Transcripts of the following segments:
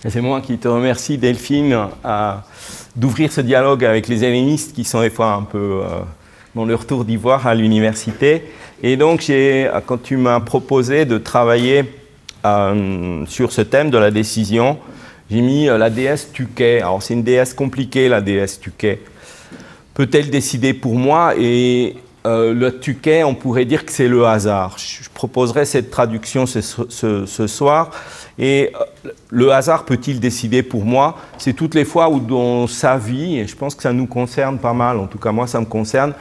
C'est moi qui te remercie, Delphine, d'ouvrir ce dialogue avec les hellénistes qui sont des fois un peu dans leur tour d'ivoire à l'université. Et donc, quand tu m'as proposé de travailler sur ce thème de la décision, j'ai mis la déesse Tuké. Alors, c'est une déesse compliquée, la déesse Tuké. Peut-elle décider pour moi? Et le Tuké, on pourrait dire que c'est le hasard. Je proposerai cette traduction ce soir. Et le hasard peut-il décider pour moi? C'est toutes les fois où dans sa vie, et je pense que ça nous concerne pas mal, en tout cas moi ça me concerne,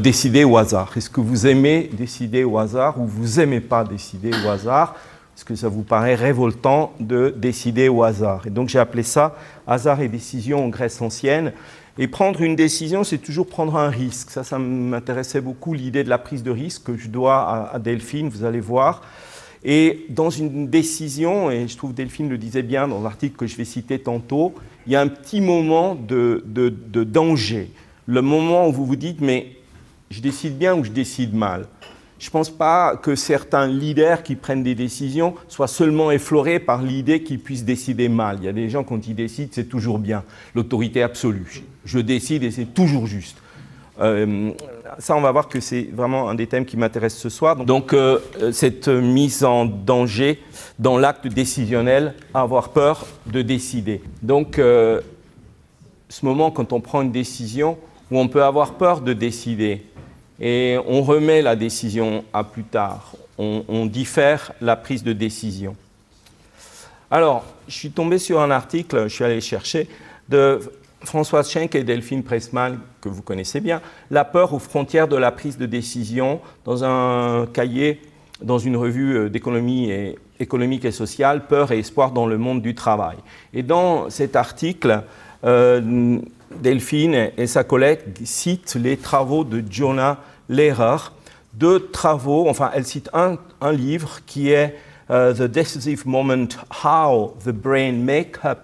décider au hasard. Est-ce que vous aimez décider au hasard ou vous n'aimez pas décider au hasard? Est-ce que ça vous paraît révoltant de décider au hasard? Et donc j'ai appelé ça hasard et décision en Grèce ancienne. Et prendre une décision, c'est toujours prendre un risque. Ça m'intéressait beaucoup, l'idée de la prise de risque que je dois à Delphine, vous allez voir. Et dans une décision, et je trouve Delphine le disait bien dans l'article que je vais citer tantôt, il y a un petit moment de danger. Le moment où vous vous dites, mais je décide bien ou je décide mal. Je ne pense pas que certains leaders qui prennent des décisions soient seulement effleurés par l'idée qu'ils puissent décider mal. Il y a des gens, quand ils décident, c'est toujours bien. L'autorité absolue. Je décide et c'est toujours juste. Ça, on va voir que c'est vraiment un des thèmes qui m'intéresse ce soir. Donc, cette mise en danger dans l'acte décisionnel, avoir peur de décider. Donc, ce moment, quand on prend une décision, où on peut avoir peur de décider, et on remet la décision à plus tard, on diffère la prise de décision. Alors, je suis tombé sur un article, je suis allé chercher, de Françoise Schenck et Delphine Pressman, que vous connaissez bien, La peur aux frontières de la prise de décision, dans un cahier, dans une revue d'économie économique et sociale, Peur et espoir dans le monde du travail. Et dans cet article, Delphine et sa collègue citent les travaux de Jonah Lehrer, deux travaux, enfin elle cite un livre qui est The Decisive Moment, How the Brain Make Up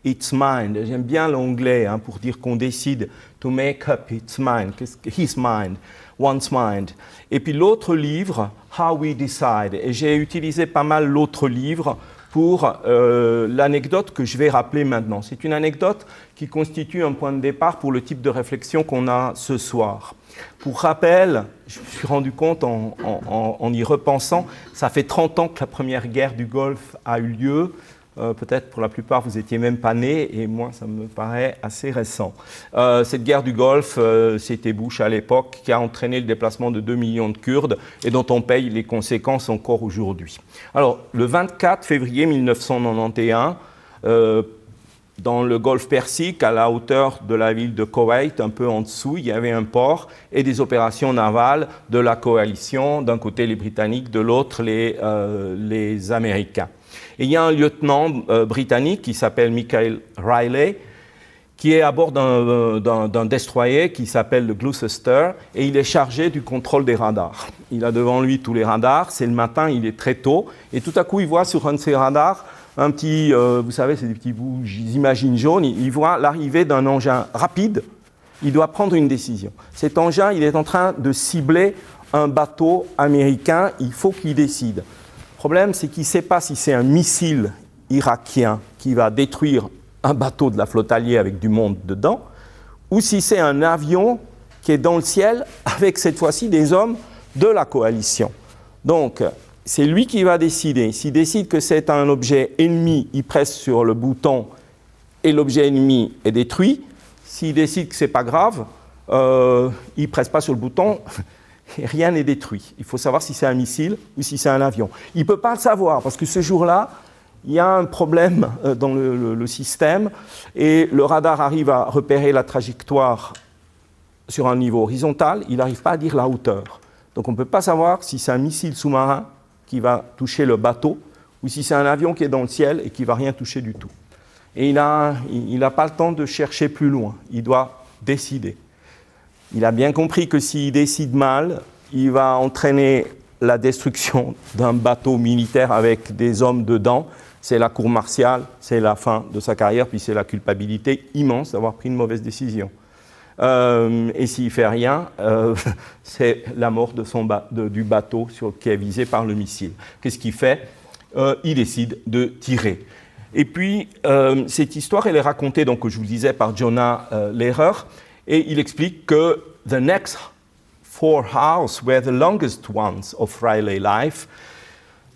Its Mind. J'aime bien l'anglais pour dire qu'on décide, to make up its mind, his mind, one's mind. Et puis l'autre livre, How We Decide. Et j'ai utilisé pas mal l'autre livre pour l'anecdote que je vais rappeler maintenant. C'est une anecdote qui constitue un point de départ pour le type de réflexion qu'on a ce soir. Pour rappel, je me suis rendu compte en y repensant, ça fait 30 ans que la première guerre du Golfe a eu lieu. Peut-être pour la plupart, vous n'étiez même pas nés, et moi, ça me paraît assez récent. Cette guerre du Golfe, c'était Bush à l'époque, qui a entraîné le déplacement de 2 millions de Kurdes, et dont on paye les conséquences encore aujourd'hui. Alors, le 24 février 1991, dans le Golfe Persique, à la hauteur de la ville de Koweït, un peu en dessous, il y avait un port et des opérations navales de la coalition, d'un côté les Britanniques, de l'autre les Américains. Et il y a un lieutenant britannique qui s'appelle Michael Riley, qui est à bord d'un destroyer qui s'appelle le Gloucester, et il est chargé du contrôle des radars. Il a devant lui tous les radars, c'est le matin, il est très tôt, et tout à coup il voit sur un de ces radars un petit, vous savez, c'est des petits bouts, j'imagine jaunes, il voit l'arrivée d'un engin rapide, il doit prendre une décision. Cet engin, il est en train de cibler un bateau américain, il faut qu'il décide. Le problème, c'est qu'il ne sait pas si c'est un missile irakien qui va détruire un bateau de la flotte alliée avec du monde dedans, ou si c'est un avion qui est dans le ciel avec cette fois-ci des hommes de la coalition. Donc, c'est lui qui va décider. S'il décide que c'est un objet ennemi, il presse sur le bouton et l'objet ennemi est détruit. S'il décide que ce n'est pas grave, il ne presse pas sur le bouton et rien n'est détruit. Il faut savoir si c'est un missile ou si c'est un avion. Il ne peut pas le savoir parce que ce jour-là, il y a un problème dans le système et le radar arrive à repérer la trajectoire sur un niveau horizontal, il n'arrive pas à dire la hauteur. Donc on ne peut pas savoir si c'est un missile sous-marin qui va toucher le bateau ou si c'est un avion qui est dans le ciel et qui ne va rien toucher du tout. Et il n'a pas le temps de chercher plus loin, il doit décider. Il a bien compris que s'il décide mal, il va entraîner la destruction d'un bateau militaire avec des hommes dedans. C'est la cour martiale, c'est la fin de sa carrière, puis c'est la culpabilité immense d'avoir pris une mauvaise décision. Et s'il ne fait rien, c'est la mort du bateau qui est visé par le missile. Qu'est-ce qu'il fait? Il décide de tirer. Et puis, cette histoire, elle est racontée, donc, je vous le disais, par Jonah Lehrer, et il explique que « The next 4 hours were the longest ones of Riley's life ».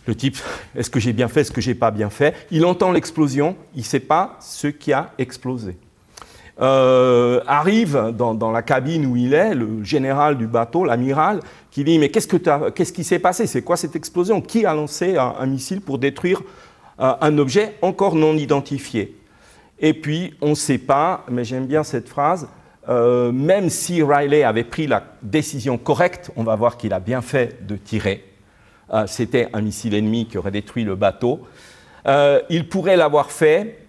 Le type, est-ce que j'ai bien fait, est-ce que j'ai pas bien fait? Il entend l'explosion, il ne sait pas ce qui a explosé. Arrive dans la cabine où il est, le général du bateau, l'amiral, qui dit « Mais qu'est-ce qui s'est passé? C'est quoi cette explosion? Qui a lancé un missile pour détruire un objet encore non identifié ?» Et puis, on ne sait pas, mais j'aime bien cette phrase, même si Riley avait pris la décision correcte, on va voir qu'il a bien fait de tirer. C'était un missile ennemi qui aurait détruit le bateau. Il pourrait l'avoir fait.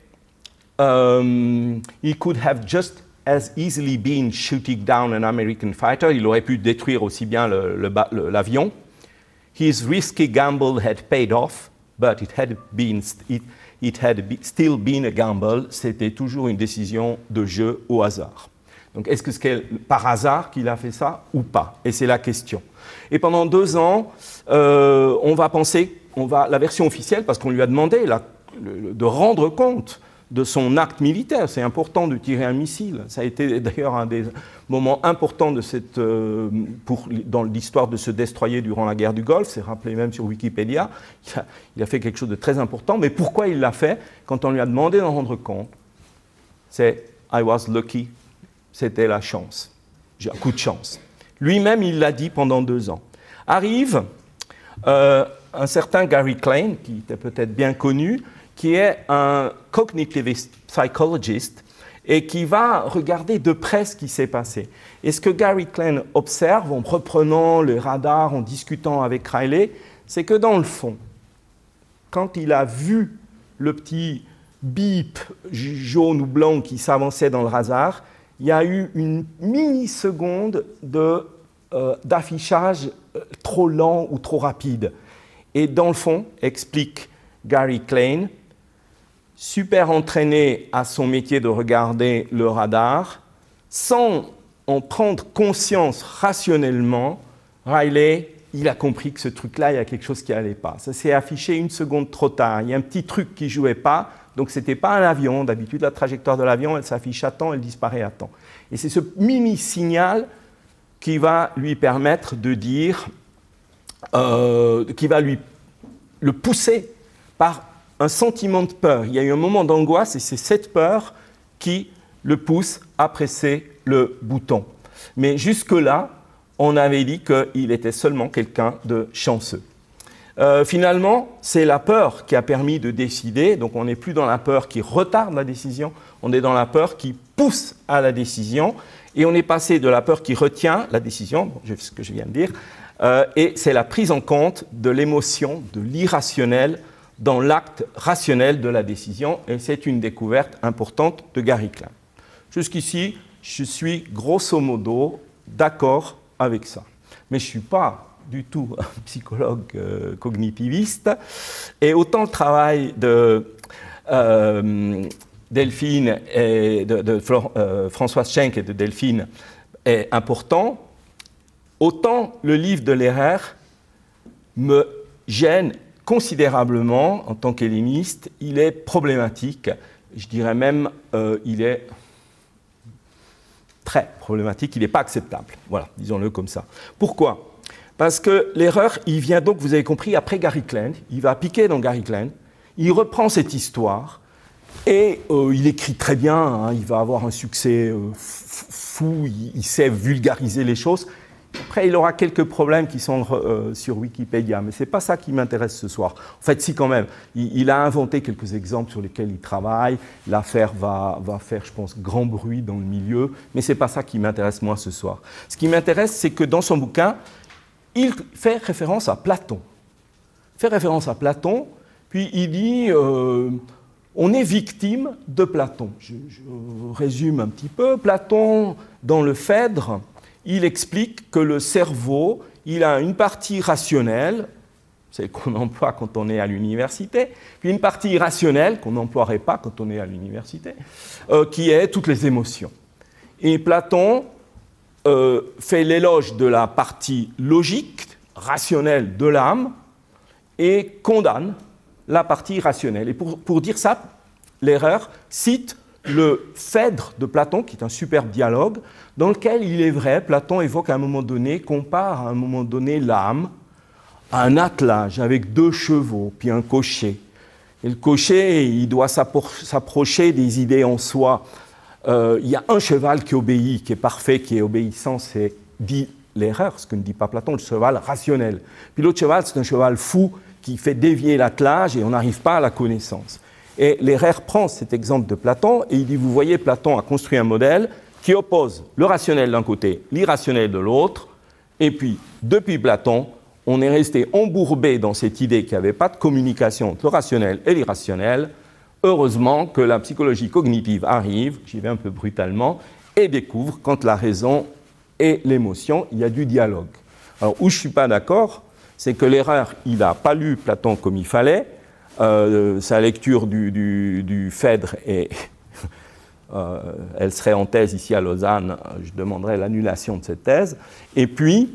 He could have just as easily been shooting down an American fighter. Il aurait pu détruire aussi bien l'avion. His risky gamble had paid off, but it had still been a gamble. C'était toujours une décision de jeu au hasard. Donc, est-ce que c'est par hasard qu'il a fait ça ou pas? Et c'est la question. Et pendant 2 ans, on va penser, la version officielle, parce qu'on lui a demandé de rendre compte de son acte militaire. C'est important de tirer un missile. Ça a été d'ailleurs un des moments importants dans l'histoire de ce destroyer durant la guerre du Golfe. C'est rappelé même sur Wikipédia. Il a fait quelque chose de très important. Mais pourquoi il l'a fait? Quand on lui a demandé d'en rendre compte, c'est « I was lucky ». C'était la chance. J'ai un coup de chance. Lui-même, il l'a dit pendant 2 ans. Arrive un certain Gary Klein, qui était peut-être bien connu, qui est un cognitive psychologist et qui va regarder de près ce qui s'est passé. Et ce que Gary Klein observe en reprenant le radar, en discutant avec Riley, c'est que dans le fond, quand il a vu le petit bip jaune ou blanc qui s'avançait dans le radar, il y a eu une mini-seconde d'affichage trop lent ou trop rapide. Et dans le fond, explique Gary Klein, super entraîné à son métier de regarder le radar, sans en prendre conscience rationnellement, Riley, il a compris que ce truc-là, il y a quelque chose qui n'allait pas. Ça s'est affiché 1 seconde trop tard. Il y a un petit truc qui ne jouait pas, donc ce n'était pas un avion. D'habitude, la trajectoire de l'avion, elle s'affiche à temps, elle disparaît à temps. Et c'est ce mini-signal qui va lui permettre de dire, qui va le pousser par un sentiment de peur. Il y a eu un moment d'angoisse et c'est cette peur qui le pousse à presser le bouton. Mais jusque-là, on avait dit qu'il était seulement quelqu'un de chanceux. Finalement, c'est la peur qui a permis de décider. Donc, on n'est plus dans la peur qui retarde la décision, on est dans la peur qui pousse à la décision. Et on est passé de la peur qui retient la décision, ce que je viens de dire, et c'est la prise en compte de l'émotion, de l'irrationnel dans l'acte rationnel de la décision. Et c'est une découverte importante de Gary Klein. Jusqu'ici, je suis grosso modo d'accord avec ça. Mais je ne suis pas du tout un psychologue cognitiviste. Et autant le travail de Delphine et Françoise Schenck et de Delphine est important, autant le livre de Lehrer me gêne considérablement en tant qu'helléniste. Il est problématique, je dirais même il est très problématique, il n'est pas acceptable. Voilà, disons-le comme ça. Pourquoi ? Parce que l'erreur, il vient donc, vous avez compris, après Gary Klein, il va piquer dans Gary Klein, il reprend cette histoire, et il écrit très bien, hein, il va avoir un succès fou, il sait vulgariser les choses. Après, il aura quelques problèmes qui sont sur Wikipédia, mais ce n'est pas ça qui m'intéresse ce soir. En fait, si quand même, il a inventé quelques exemples sur lesquels il travaille, l'affaire va faire, je pense, grand bruit dans le milieu, mais ce n'est pas ça qui m'intéresse moi ce soir. Ce qui m'intéresse, c'est que dans son bouquin, il fait référence à Platon. Il fait référence à Platon, puis il dit on est victime de Platon. Je résume un petit peu. Platon, dans le Phèdre, il explique que le cerveau, il a une partie rationnelle, c'est qu'on emploie quand on est à l'université, puis une partie irrationnelle qu'on n'emploierait pas quand on est à l'université, qui est toutes les émotions. Et Platon fait l'éloge de la partie logique, rationnelle de l'âme, et condamne la partie irrationnelle. Et pour dire ça, l'erreur, cite le Phèdre de Platon, qui est un superbe dialogue, dans lequel, il est vrai, Platon évoque à un moment donné, compare à un moment donné l'âme à un attelage avec 2 chevaux, puis un cocher. Et le cocher, il doit s'approcher des idées en soi. Il y a un cheval qui obéit, qui est parfait, qui est obéissant, c'est, dit l'erreur, ce que ne dit pas Platon, le cheval rationnel. Puis l'autre cheval, c'est un cheval fou qui fait dévier l'attelage et on n'arrive pas à la connaissance. Et l'erreur prend cet exemple de Platon et il dit, vous voyez, Platon a construit un modèle qui oppose le rationnel d'un côté, l'irrationnel de l'autre, et puis, depuis Platon, on est resté embourbé dans cette idée qu'il n'y avait pas de communication entre le rationnel et l'irrationnel. Heureusement que la psychologie cognitive arrive, j'y vais un peu brutalement, et découvre quand la raison et l'émotion, il y a du dialogue. Alors, où je ne suis pas d'accord, c'est que l'erreur, il n'a pas lu Platon comme il fallait, sa lecture du Phèdre, elle serait en thèse ici à Lausanne, je demanderais l'annulation de cette thèse, et puis,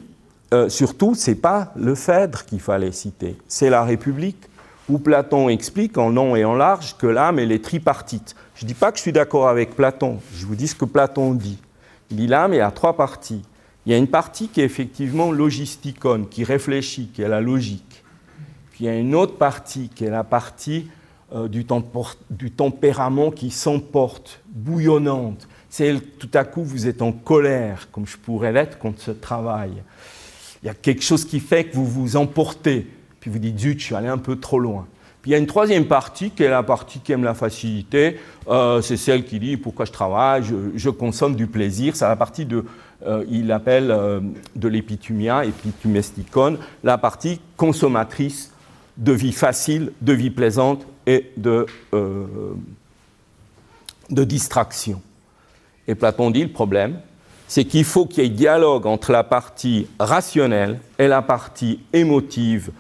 surtout, ce n'est pas le Phèdre qu'il fallait citer, c'est la République, où Platon explique en long et en large que l'âme, elle est tripartite. Je ne dis pas que je suis d'accord avec Platon, je vous dis ce que Platon dit. Il dit l'âme, il y a 3 parties. Il y a une partie qui est effectivement logisticone, qui réfléchit, qui est la logique. Puis il y a une autre partie qui est la partie du tempérament qui s'emporte, bouillonnante. C'est tout à coup, vous êtes en colère, comme je pourrais l'être contre ce travail. Il y a quelque chose qui fait que vous vous emportez. Puis vous dites, zut, je suis allé un peu trop loin. Puis il y a une troisième partie, qui est la partie qui aime la facilité. C'est celle qui dit, pourquoi je travaille, je consomme du plaisir. C'est la partie il appelle de l'épitumia, épitumesticone, la partie consommatrice de vie facile, de vie plaisante et de distraction. Et Platon dit, le problème, c'est qu'il faut qu'il y ait dialogue entre la partie rationnelle et la partie émotive,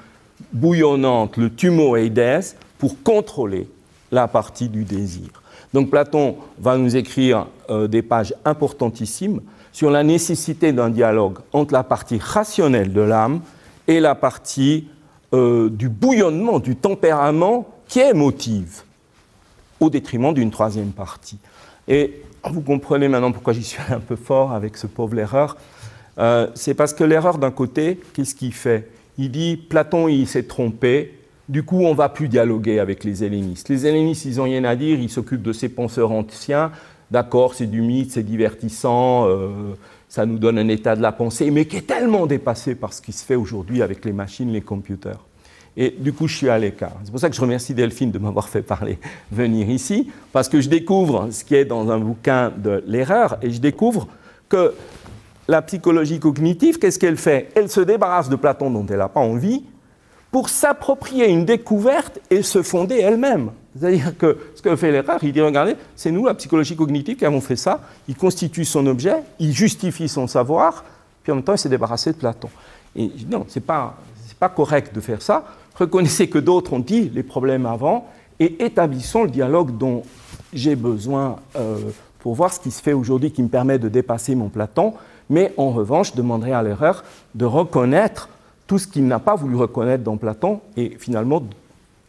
bouillonnante, le tumoeides, pour contrôler la partie du désir. Donc Platon va nous écrire des pages importantissimes sur la nécessité d'un dialogue entre la partie rationnelle de l'âme et la partie du bouillonnement, du tempérament qui est émotive, au détriment d'une troisième partie. Et vous comprenez maintenant pourquoi j'y suis un peu fort avec ce pauvre l'erreur. C'est parce que l'erreur, d'un côté, qu'est-ce qu'il fait? Il dit, Platon, il s'est trompé, du coup, on ne va plus dialoguer avec les hellénistes. Les hellénistes, ils n'ont rien à dire, ils s'occupent de ces penseurs anciens. D'accord, c'est du mythe, c'est divertissant, ça nous donne un état de la pensée, mais qui est tellement dépassé par ce qui se fait aujourd'hui avec les machines, les computers. Et du coup, je suis à l'écart. C'est pour ça que je remercie Delphine de m'avoir fait venir ici, parce que je découvre ce qui est dans un bouquin de l'erreur, et je découvre que la psychologie cognitive, qu'est-ce qu'elle fait? Elle se débarrasse de Platon dont elle n'a pas envie pour s'approprier une découverte et se fonder elle-même. C'est-à-dire que ce que fait l'erreur, il dit, regardez, c'est nous, la psychologie cognitive, qui avons fait ça, il constitue son objet, il justifie son savoir, puis en même temps, il s'est débarrassé de Platon. Et non, ce n'est pas correct de faire ça. Reconnaissez que d'autres ont dit les problèmes avant et établissons le dialogue dont j'ai besoin pour voir ce qui se fait aujourd'hui qui me permet de dépasser mon Platon. Mais en revanche, je demanderai à l'erreur de reconnaître tout ce qu'il n'a pas voulu reconnaître dans Platon et finalement,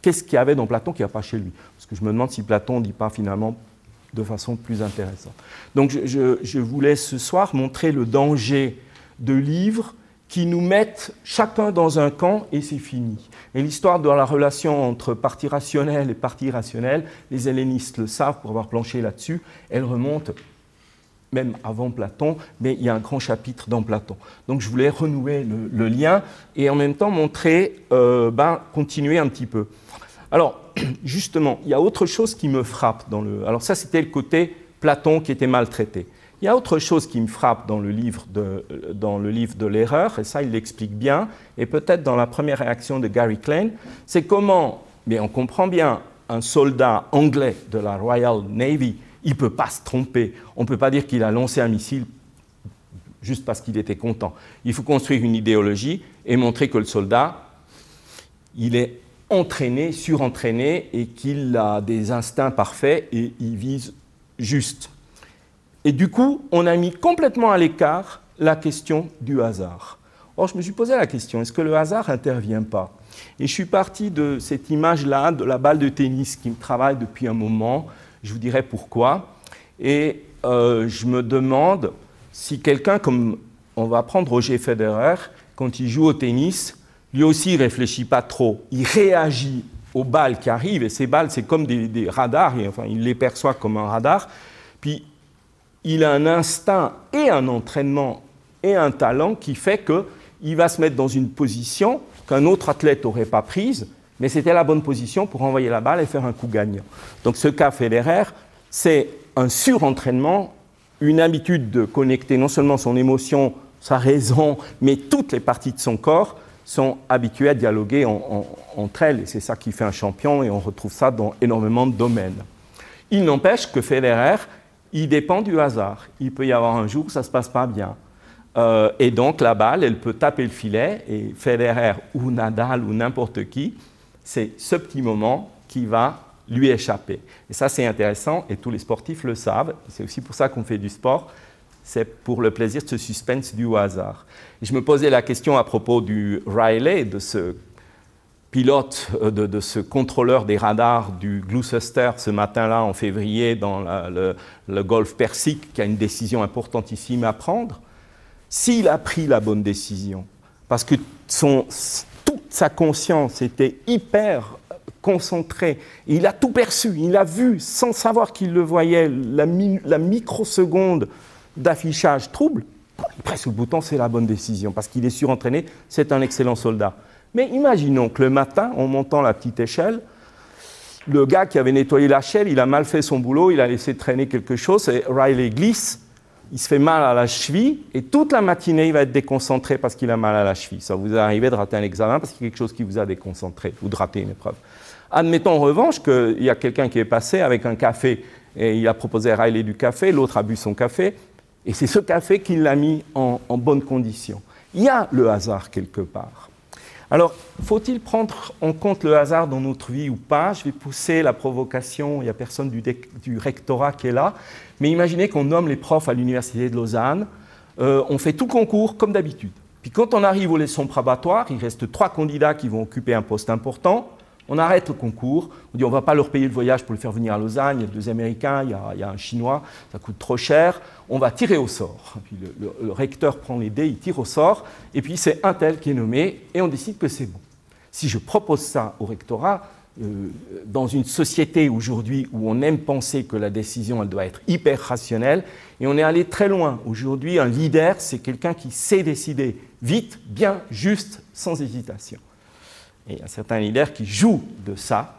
qu'est-ce qu'il y avait dans Platon qu'il n'y a pas chez lui? Parce que je me demande si Platon ne dit pas finalement de façon plus intéressante. Donc je voulais ce soir montrer le danger de livres qui nous mettent chacun dans un camp et c'est fini. Et l'histoire de la relation entre partie rationnelle et partie irrationnelle, les hellénistes le savent pour avoir planché là-dessus, elle remonte même avant Platon, mais il y a un grand chapitre dans Platon. Donc je voulais renouer le lien et en même temps montrer, continuer un petit peu. Alors, justement, il y a autre chose qui me frappe Alors ça, c'était le côté Platon qui était maltraité. Il y a autre chose qui me frappe dans le livre de l'erreur, et ça, il l'explique bien, et peut-être dans la première réaction de Gary Klein, c'est comment, mais on comprend bien, un soldat anglais de la Royal Navy, il ne peut pas se tromper. On ne peut pas dire qu'il a lancé un missile juste parce qu'il était content. Il faut construire une idéologie et montrer que le soldat, il est entraîné, surentraîné, et qu'il a des instincts parfaits et il vise juste. Et du coup, on a mis complètement à l'écart la question du hasard. Or, je me suis posé la question, est-ce que le hasard n'intervient pas? Et je suis parti de cette image-là, de la balle de tennis qui me travaille depuis un moment. Je vous dirai pourquoi. Et je me demande si quelqu'un comme, on va prendre Roger Federer, quand il joue au tennis, lui aussi il ne réfléchit pas trop. Il réagit aux balles qui arrivent, et ces balles, c'est comme des radars, et, enfin, il les perçoit comme un radar. Puis, il a un instinct et un entraînement et un talent qui fait qu'il va se mettre dans une position qu'un autre athlète n'aurait pas prise, mais c'était la bonne position pour envoyer la balle et faire un coup gagnant. Donc ce cas Federer, c'est un surentraînement, une habitude de connecter non seulement son émotion, sa raison, mais toutes les parties de son corps sont habituées à dialoguer entre elles. Et c'est ça qui fait un champion, et on retrouve ça dans énormément de domaines. Il n'empêche que Federer, il dépend du hasard. Il peut y avoir un jour où ça ne se passe pas bien. Et donc la balle, elle peut taper le filet, et Federer ou Nadal ou n'importe qui, c'est ce petit moment qui va lui échapper. Et ça, c'est intéressant, et tous les sportifs le savent. C'est aussi pour ça qu'on fait du sport. C'est pour le plaisir de ce suspense du hasard. Et je me posais la question à propos du Riley, de ce pilote, de ce contrôleur des radars du Gloucester ce matin-là en février dans le golfe Persique, qui a une décision importantissime à prendre. S'il a pris la bonne décision, parce que toute sa conscience était hyper concentrée, il a tout perçu, il a vu, sans savoir qu'il le voyait, la microseconde d'affichage trouble, il presse le bouton, c'est la bonne décision, parce qu'il est surentraîné, c'est un excellent soldat. Mais imaginons que le matin, en montant la petite échelle, le gars qui avait nettoyé l'échelle, il a mal fait son boulot, il a laissé traîner quelque chose, et Riley glisse, il se fait mal à la cheville, et toute la matinée, il va être déconcentré parce qu'il a mal à la cheville. Ça vous est arrivé de rater un examen parce qu'il y a quelque chose qui vous a déconcentré, ou de rater une épreuve. Admettons en revanche qu'il y a quelqu'un qui est passé avec un café, et il a proposé à Riley du café, l'autre a bu son café, et c'est ce café qui l'a mis en bonne condition. Il y a le hasard quelque part. Alors, faut-il prendre en compte le hasard dans notre vie ou pas? Je vais pousser la provocation, il n'y a personne du rectorat qui est là, mais imaginez qu'on nomme les profs à l'Université de Lausanne, on fait tout le concours comme d'habitude. Puis quand on arrive aux leçons probatoires, il reste 3 candidats qui vont occuper un poste important, on arrête le concours, on dit on ne va pas leur payer le voyage pour le faire venir à Lausanne, il y a 2 Américains, il y a un Chinois, ça coûte trop cher, on va tirer au sort. Puis le recteur prend les dés, il tire au sort, et puis c'est un tel qui est nommé, et on décide que c'est bon. Si je propose ça au rectorat, dans une société aujourd'hui où on aime penser que la décision elle doit être hyper rationnelle, et on est allé très loin. Aujourd'hui, un leader, c'est quelqu'un qui sait décider vite, bien, juste, sans hésitation. Et il y a certains leaders qui jouent de ça.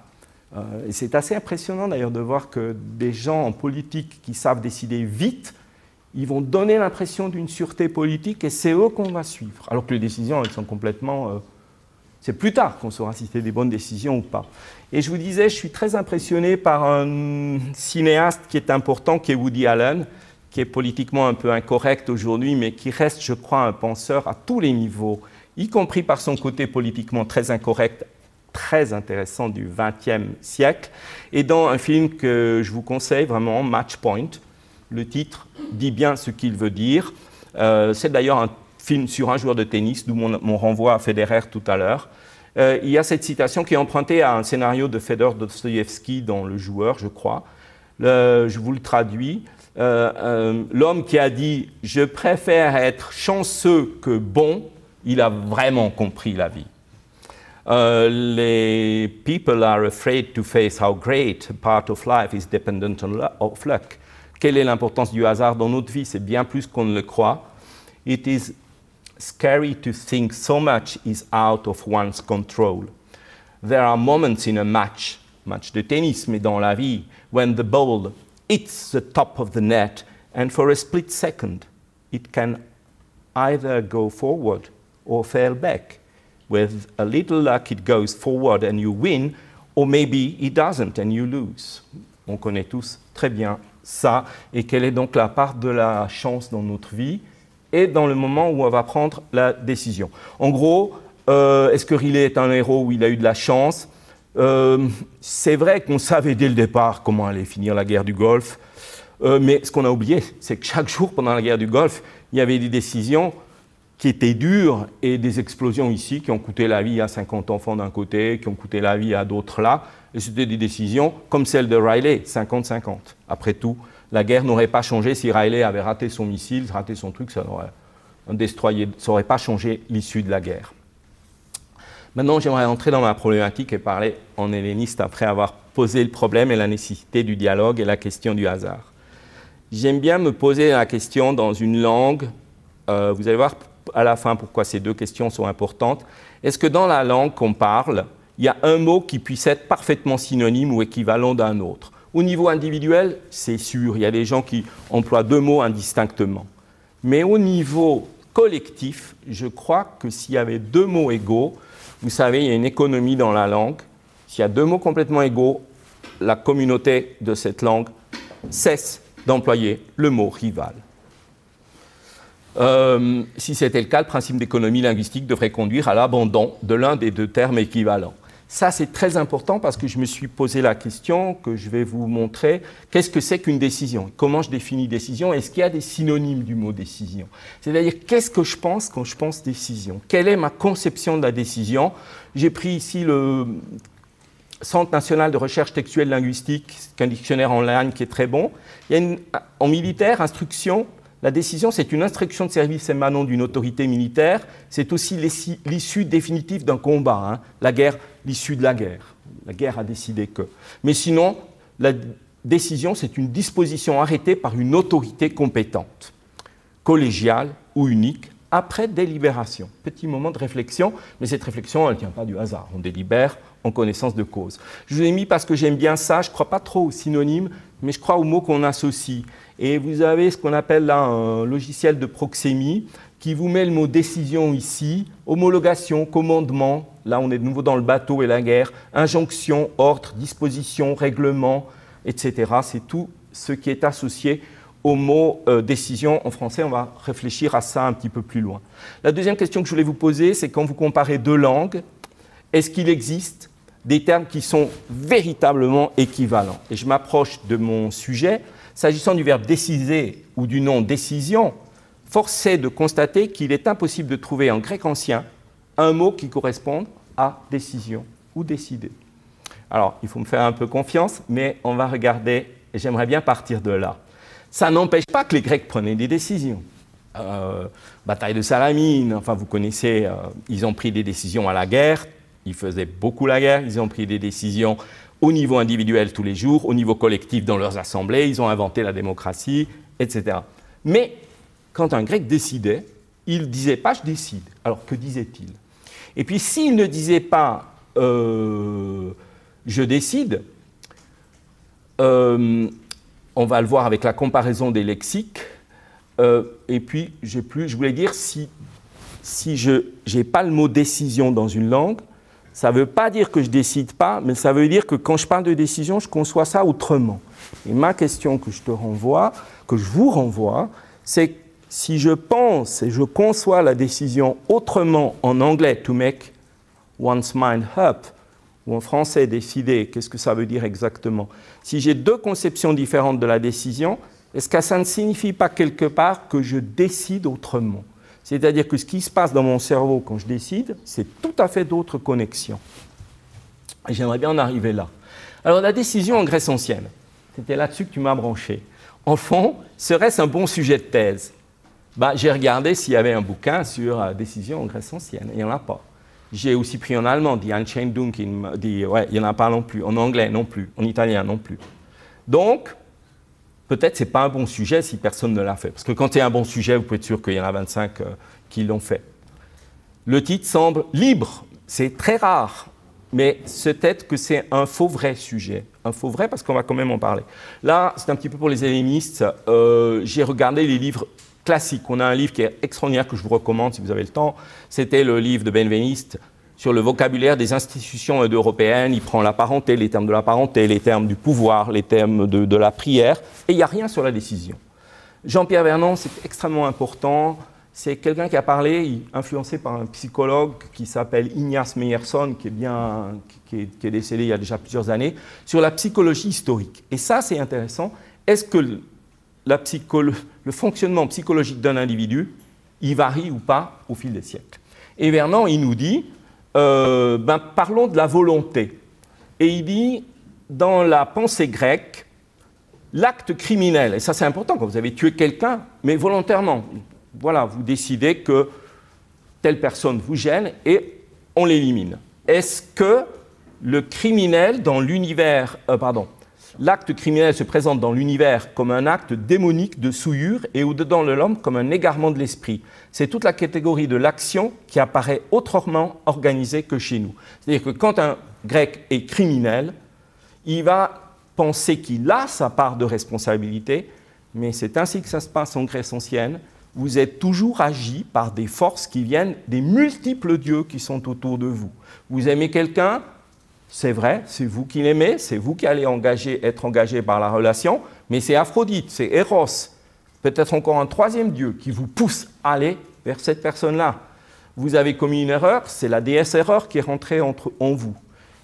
Et c'est assez impressionnant d'ailleurs de voir que des gens en politique qui savent décider vite, ils vont donner l'impression d'une sûreté politique et c'est eux qu'on va suivre. Alors que les décisions, elles sont complètement... c'est plus tard qu'on saura si c'était des bonnes décisions ou pas. Et je vous disais, je suis très impressionné par un cinéaste qui est important, qui est Woody Allen, qui est politiquement un peu incorrect aujourd'hui, mais qui reste, je crois, un penseur à tous les niveaux, y compris par son côté politiquement très incorrect, très intéressant du XXe siècle. Et dans un film que je vous conseille vraiment, Match Point, le titre dit bien ce qu'il veut dire. C'est d'ailleurs un film sur un joueur de tennis, d'où mon renvoi à Federer tout à l'heure. Il y a cette citation qui est empruntée à un scénario de Fedor Dostoïevski dans Le Joueur, je crois. Je vous le traduis. L'homme qui a dit « Je préfère être chanceux que bon », il a vraiment compris la vie. Les people are afraid to face how great a part of life is dependent of luck. Quelle est l'importance du hasard dans notre vie? C'est bien plus qu'on ne le croit. It is scary to think so much is out of one's control. There are moments in a match de tennis, mais dans la vie, when the ball hits the top of the net and for a split second, it can either go forward or fail back. With a little luck, it goes forward and you win, or maybe it doesn't and you lose. On connaît tous très bien ça. Et quelle est donc la part de la chance dans notre vie et dans le moment où on va prendre la décision? En gros, est-ce que Riley est un héros où il a eu de la chance? C'est vrai qu'on savait dès le départ comment allait finir la guerre du Golfe, mais ce qu'on a oublié, c'est que chaque jour pendant la guerre du Golfe, il y avait des décisions qui étaient dures et des explosions ici qui ont coûté la vie à 50 enfants d'un côté, qui ont coûté la vie à d'autres là. Et c'était des décisions comme celle de Riley, 50-50. Après tout, la guerre n'aurait pas changé si Riley avait raté son missile, raté son truc, ça n'aurait pas changé l'issue de la guerre. Maintenant, j'aimerais entrer dans ma problématique et parler en helléniste après avoir posé le problème et la nécessité du dialogue et la question du hasard. J'aime bien me poser la question dans une langue, vous allez voir à la fin pourquoi ces deux questions sont importantes. Est-ce que dans la langue qu'on parle, il y a un mot qui puisse être parfaitement synonyme ou équivalent d'un autre? Au niveau individuel, c'est sûr, il y a des gens qui emploient deux mots indistinctement. Mais au niveau collectif, je crois que s'il y avait deux mots égaux, vous savez, il y a une économie dans la langue. S'il y a deux mots complètement égaux, la communauté de cette langue cesse d'employer le mot rival. Si c'était le cas, le principe d'économie linguistique devrait conduire à l'abandon de l'un des deux termes équivalents. Ça, c'est très important parce que je me suis posé la question que je vais vous montrer. Qu'est-ce que c'est qu'une décision? Comment je définis décision? Est-ce qu'il y a des synonymes du mot décision? C'est-à-dire, qu'est-ce que je pense quand je pense décision? Quelle est ma conception de la décision? J'ai pris ici le Centre national de recherche textuelle linguistique, un dictionnaire en ligne qui est très bon. Il y a en militaire, instruction. La décision, c'est une instruction de service émanant d'une autorité militaire. C'est aussi l'issue définitive d'un combat. Hein. La guerre, l'issue de la guerre. La guerre a décidé que. Mais sinon, la décision, c'est une disposition arrêtée par une autorité compétente, collégiale ou unique, après délibération. Petit moment de réflexion, mais cette réflexion, elle ne tient pas du hasard. On délibère en connaissance de cause. Je vous ai mis parce que j'aime bien ça. Je ne crois pas trop aux synonymes, mais je crois aux mots qu'on associe. Et vous avez ce qu'on appelle là un logiciel de proxémie qui vous met le mot décision ici, homologation, commandement, là on est de nouveau dans le bateau et la guerre, injonction, ordre, disposition, règlement, etc. C'est tout ce qui est associé au mot décision. En français, on va réfléchir à ça un petit peu plus loin. La deuxième question que je voulais vous poser, c'est quand vous comparez deux langues, est-ce qu'il existe des termes qui sont véritablement équivalents? Et je m'approche de mon sujet. S'agissant du verbe décider ou du nom décision, force est de constater qu'il est impossible de trouver en grec ancien un mot qui corresponde à décision ou décider. Alors, il faut me faire un peu confiance, mais on va regarder, et j'aimerais bien partir de là. Ça n'empêche pas que les Grecs prenaient des décisions. Bataille de Salamine, enfin vous connaissez, ils ont pris des décisions à la guerre, ils faisaient beaucoup la guerre, ils ont pris des décisions au niveau individuel tous les jours, au niveau collectif dans leurs assemblées, ils ont inventé la démocratie, etc. Mais quand un Grec décidait, il ne disait pas « je décide ». Alors que disait-il? Et puis s'il ne disait pas « je décide », on va le voir avec la comparaison des lexiques, et puis je voulais dire si je n'ai pas le mot « décision » dans une langue, ça ne veut pas dire que je ne décide pas, mais ça veut dire que quand je parle de décision, je conçois ça autrement. Et ma question que je vous renvoie, c'est si je pense et je conçois la décision autrement en anglais, to make one's mind up, ou en français, décider, qu'est-ce que ça veut dire exactement? Si j'ai deux conceptions différentes de la décision, est-ce que ça ne signifie pas quelque part que je décide autrement? C'est-à-dire que ce qui se passe dans mon cerveau quand je décide, c'est tout à fait d'autres connexions. Et j'aimerais bien en arriver là. Alors la décision en Grèce ancienne, c'était là-dessus que tu m'as branché. En fond, serait-ce un bon sujet de thèse? J'ai regardé s'il y avait un bouquin sur la décision en Grèce ancienne, et il n'y en a pas. J'ai aussi pris en allemand, Die Entscheidung, il n'y en a pas non plus, en anglais non plus, en italien non plus. Donc, peut-être que ce n'est pas un bon sujet si personne ne l'a fait. Parce que quand c'est un bon sujet, vous pouvez être sûr qu'il y en a 25 qui l'ont fait. Le titre semble libre. C'est très rare. Mais peut-être que c'est un faux vrai sujet. Un faux vrai parce qu'on va quand même en parler. Là, c'est un petit peu pour les hellénistes. J'ai regardé les livres classiques. On a un livre qui est extraordinaire que je vous recommande si vous avez le temps. C'était le livre de Benveniste sur le vocabulaire des institutions européennes. Il prend la parenté, les termes de la parenté, les termes du pouvoir, les termes de la prière, et il n'y a rien sur la décision. Jean-Pierre Vernon, c'est extrêmement important. C'est quelqu'un qui a parlé, influencé par un psychologue qui s'appelle Ignace Meyerson, qui est décédé il y a déjà plusieurs années, sur la psychologie historique. Et ça, c'est intéressant. Est-ce que le fonctionnement psychologique d'un individu il varie ou pas au fil des siècles. Et Vernon, il nous dit, parlons de la volonté. Et il dit, dans la pensée grecque, l'acte criminel, et ça c'est important quand vous avez tué quelqu'un, mais volontairement, voilà, vous décidez que telle personne vous gêne et on l'élimine. Est-ce que le criminel dans l'univers, l'acte criminel se présente dans l'univers comme un acte démonique de souillure et au-dedans de l'homme comme un égarement de l'esprit? C'est toute la catégorie de l'action qui apparaît autrement organisée que chez nous. C'est-à-dire que quand un grec est criminel, il va penser qu'il a sa part de responsabilité, mais c'est ainsi que ça se passe en Grèce ancienne. Vous êtes toujours agi par des forces qui viennent des multiples dieux qui sont autour de vous. Vous aimez quelqu'un, c'est vrai, c'est vous qui l'aimez, c'est vous qui allez être engagé par la relation, mais c'est Aphrodite, c'est Eros, peut-être encore un troisième dieu qui vous pousse à aller vers cette personne-là. Vous avez commis une erreur, c'est la déesse erreur qui est rentrée en vous.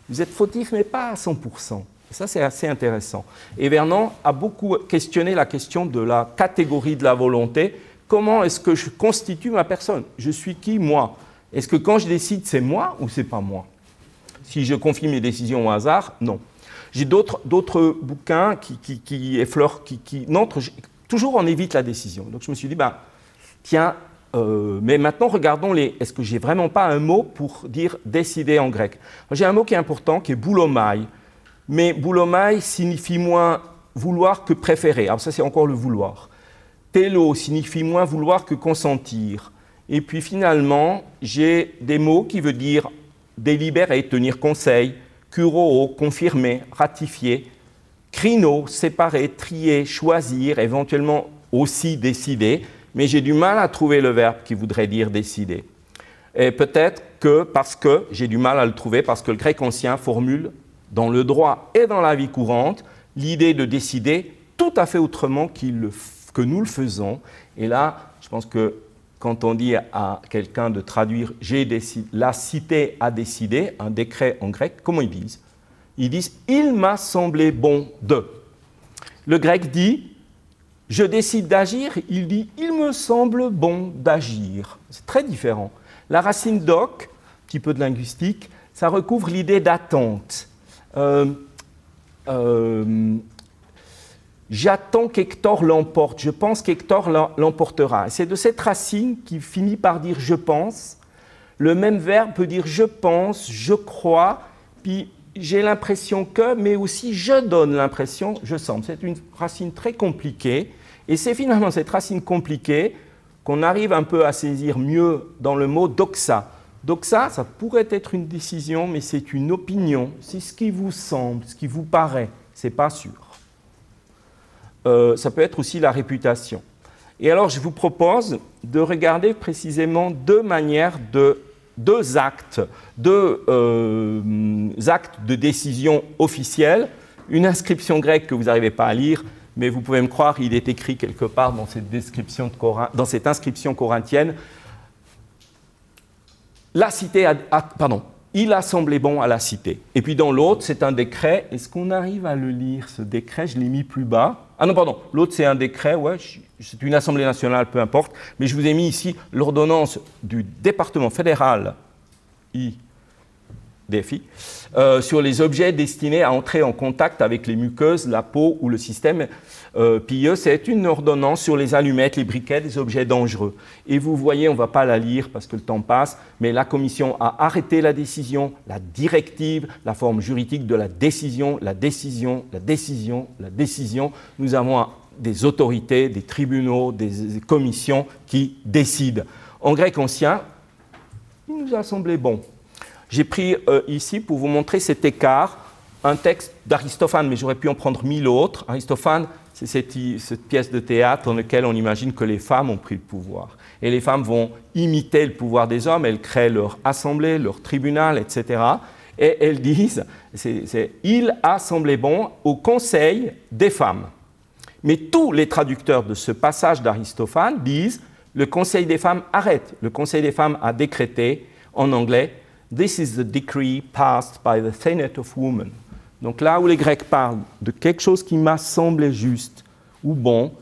Vous êtes fautif, mais pas à 100%. Ça, c'est assez intéressant. Et Vernon a beaucoup questionné la question de la catégorie de la volonté. Comment est-ce que je constitue ma personne? Je suis qui, moi? Est-ce que quand je décide, c'est moi ou c'est pas moi? Si je confie mes décisions au hasard, non. J'ai d'autres bouquins qui effleurent, non, toujours on évite la décision. Donc je me suis dit, tiens, mais maintenant regardons est-ce que j'ai vraiment pas un mot pour dire décider en grec? J'ai un mot qui est important, qui est boulomai. Mais boulomai signifie moins vouloir que préférer. Alors ça, c'est encore le vouloir. Télo signifie moins vouloir que consentir. Et puis finalement, j'ai des mots qui veulent dire délibérer, tenir conseil, kuro, confirmer, ratifier, crino, séparer, trier, choisir, éventuellement aussi décider. Mais j'ai du mal à trouver le verbe qui voudrait dire décider. Et peut-être que parce que j'ai du mal à le trouver, parce que le grec ancien formule dans le droit et dans la vie courante, l'idée de décider tout à fait autrement que nous le faisons. Et là, je pense que quand on dit à quelqu'un de traduire « la cité a décidé », un décret en grec, comment ils disent? Ils disent « il m'a semblé bon de ». Le grec dit « je décide d'agir », il dit « il me semble bon d'agir ». C'est très différent. La racine doc, un petit peu de linguistique, ça recouvre l'idée d'attente. J'attends qu'Hector l'emporte, je pense qu'Hector l'emportera. C'est de cette racine qui finit par dire je pense. Le même verbe peut dire je pense, je crois, puis j'ai l'impression que, mais aussi je donne l'impression, je semble. C'est une racine très compliquée, et c'est finalement cette racine compliquée qu'on arrive un peu à saisir mieux dans le mot doxa. Doxa, ça pourrait être une décision, mais c'est une opinion, c'est ce qui vous semble, ce qui vous paraît, c'est pas sûr. Ça peut être aussi la réputation. Et alors, je vous propose de regarder précisément deux actes de décision officielle. Une inscription grecque que vous n'arrivez pas à lire, mais vous pouvez me croire, il est écrit quelque part dans cette inscription corinthienne. La cité il a semblé bon à la cité. Et puis dans l'autre, c'est un décret. Est-ce qu'on arrive à le lire, ce décret? Je l'ai mis plus bas. Ah non, pardon, l'autre c'est un décret, ouais, c'est une assemblée nationale, peu importe. Mais je vous ai mis ici l'ordonnance du département fédéral, DFI, sur les objets destinés à entrer en contact avec les muqueuses, la peau ou le système pileux. C'est une ordonnance sur les allumettes, les briquets, les objets dangereux. Et vous voyez, on ne va pas la lire parce que le temps passe, mais la Commission a arrêté la décision, la directive, la forme juridique de la décision, la décision, la décision, la décision. Nous avons des autorités, des tribunaux, des commissions qui décident. En grec ancien, il nous a semblé bon. J'ai pris ici, pour vous montrer cet écart, un texte d'Aristophane, mais j'aurais pu en prendre 1000 autres. Aristophane, c'est cette pièce de théâtre dans laquelle on imagine que les femmes ont pris le pouvoir. Et les femmes vont imiter le pouvoir des hommes, elles créent leur assemblée, leur tribunal, etc. Et elles disent, il a semblé bon au conseil des femmes. Mais tous les traducteurs de ce passage d'Aristophane disent, le conseil des femmes arrête. Le conseil des femmes a décrété, en anglais, This is the decree passed by the Senate of Women. Donc là où les Grecs parlent de quelque chose qui m'a semblé juste ou bon,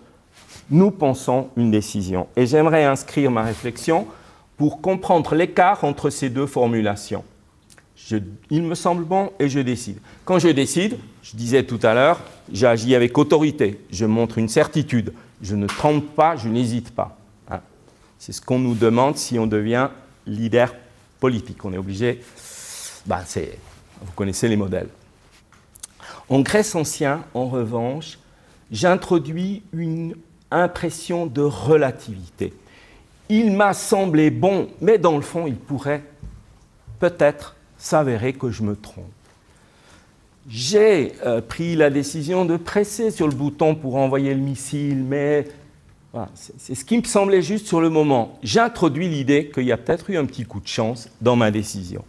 nous pensons une décision. Et j'aimerais inscrire ma réflexion pour comprendre l'écart entre ces deux formulations. Il me semble bon et je décide. Quand je décide, je disais tout à l'heure, j'agis avec autorité, je montre une certitude, je ne tremble pas, je n'hésite pas. Hein. C'est ce qu'on nous demande si on devient leader politique. On est obligé, vous connaissez les modèles. En Grèce ancien, en revanche, j'introduis une impression de relativité. Il m'a semblé bon, mais dans le fond, il pourrait peut-être s'avérer que je me trompe. J'ai pris la décision de presser sur le bouton pour envoyer le missile, mais voilà, c'est ce qui me semblait juste sur le moment. J'introduis l'idée qu'il y a peut-être eu un petit coup de chance dans ma décision.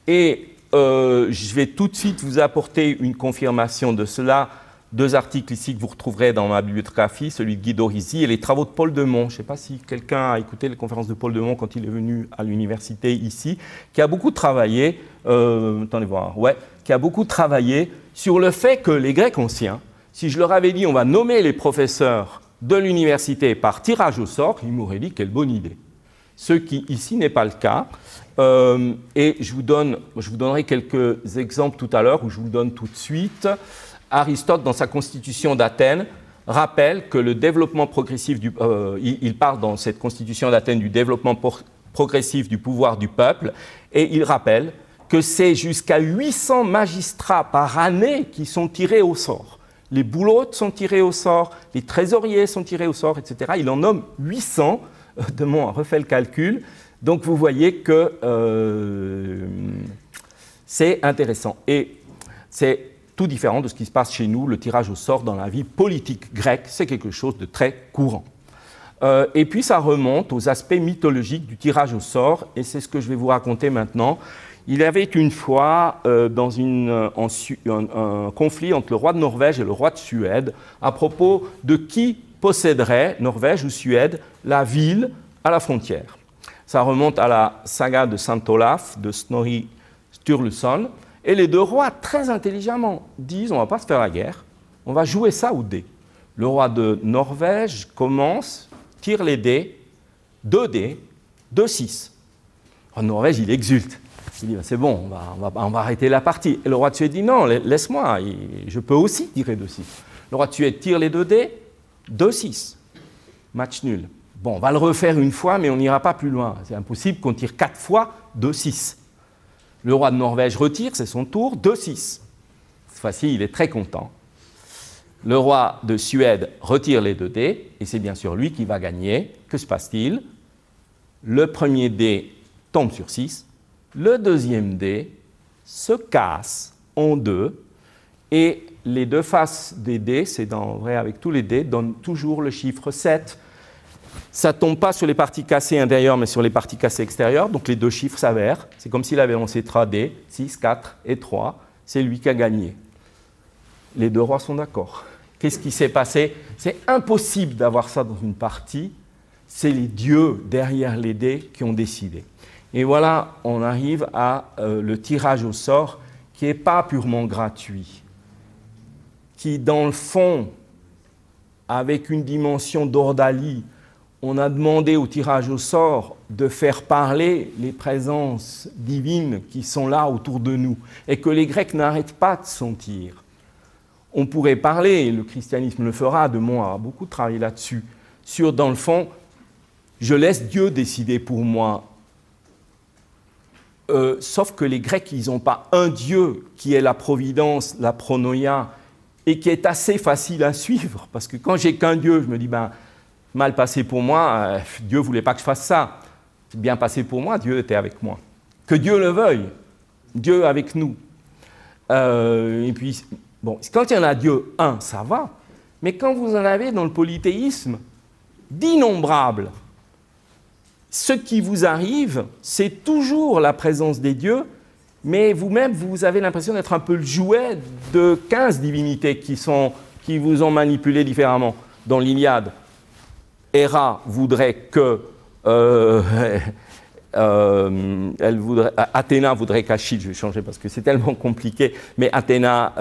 Et je vais tout de suite vous apporter une confirmation de cela. 2 articles ici que vous retrouverez dans ma bibliographie, celui de Guido Risi et les travaux de Paul Demont. Je ne sais pas si quelqu'un a écouté les conférences de Paul Demont quand il est venu à l'université ici, qui a beaucoup travaillé, qui a beaucoup travaillé sur le fait que les Grecs anciens, si je leur avais dit on va nommer les professeurs de l'université par tirage au sort, ils m'auraient dit quelle bonne idée. Ce qui ici n'est pas le cas. Et je vous donnerai quelques exemples tout à l'heure, ou je vous le donne tout de suite. Aristote, dans sa Constitution d'Athènes, rappelle que le développement progressif il parle dans cette Constitution d'Athènes du développement progressif du pouvoir du peuple, et il rappelle que c'est jusqu'à 800 magistrats par année qui sont tirés au sort. Les boulots sont tirés au sort, les trésoriers sont tirés au sort, etc. Il en nomme 800, Demont a refait le calcul, donc vous voyez que c'est intéressant. Et c'est tout différent de ce qui se passe chez nous, le tirage au sort dans la vie politique grecque, c'est quelque chose de très courant. Et puis ça remonte aux aspects mythologiques du tirage au sort, et c'est ce que je vais vous raconter maintenant. Il y avait une fois dans un conflit entre le roi de Norvège et le roi de Suède à propos de qui posséderait, Norvège ou Suède, la ville à la frontière. Ça remonte à la saga de Saint Olaf de Snorri Sturluson. Et les 2 rois, très intelligemment, disent on ne va pas se faire la guerre, on va jouer ça au dé. Le roi de Norvège commence, tire les dés, 2 dés, 2, 6. Le roi de Norvège, il exulte. Il dit c'est bon, on va arrêter la partie. Et le roi de Suède dit non, laisse-moi, je peux aussi tirer 2, 6. Le roi de Suède tire les 2 dés, 2, 6. Match nul. Bon, on va le refaire une fois, mais on n'ira pas plus loin. C'est impossible qu'on tire 4 fois 2, 6. Le roi de Norvège retire, c'est son tour, 2-6. Cette fois-ci, il est très content. Le roi de Suède retire les 2 dés, et c'est bien sûr lui qui va gagner. Que se passe-t-il? Le premier dé tombe sur 6, le deuxième dé se casse en 2, et les 2 faces des dés, c'est vrai avec tous les dés, donnent toujours le chiffre 7. Ça ne tombe pas sur les parties cassées intérieures, mais sur les parties cassées extérieures. Donc les 2 chiffres s'avèrent. C'est comme s'il avait lancé 3 dés, 6, 4 et 3. C'est lui qui a gagné. Les 2 rois sont d'accord. Qu'est-ce qui s'est passé? C'est impossible d'avoir ça dans une partie. C'est les dieux derrière les dés qui ont décidé. Et voilà, on arrive à le tirage au sort qui n'est pas purement gratuit. Qui, dans le fond, avec une dimension d'ordalie, on a demandé au tirage au sort de faire parler les présences divines qui sont là autour de nous et que les Grecs n'arrêtent pas de sentir. On pourrait parler, et le christianisme le fera, Demont a beaucoup travaillé là-dessus, sur, dans le fond, je laisse Dieu décider pour moi. Sauf que les Grecs, ils n'ont pas un Dieu qui est la providence, la pronoia, et qui est assez facile à suivre. Parce que quand j'ai qu'un Dieu, je me dis, mal passé pour moi, Dieu ne voulait pas que je fasse ça. C'est bien passé pour moi, Dieu était avec moi. Que Dieu le veuille, Dieu avec nous. Et puis, bon, quand il y en a Dieu un, ça va. Mais quand vous en avez dans le polythéisme, d'innombrables, ce qui vous arrive, c'est toujours la présence des dieux, mais vous-même, vous avez l'impression d'être un peu le jouet de 15 divinités qui vous ont manipulé différemment. Dans l'Iliade, Héra voudrait que Athéna voudrait qu'Achille, je vais changer parce que c'est tellement compliqué, mais Athéna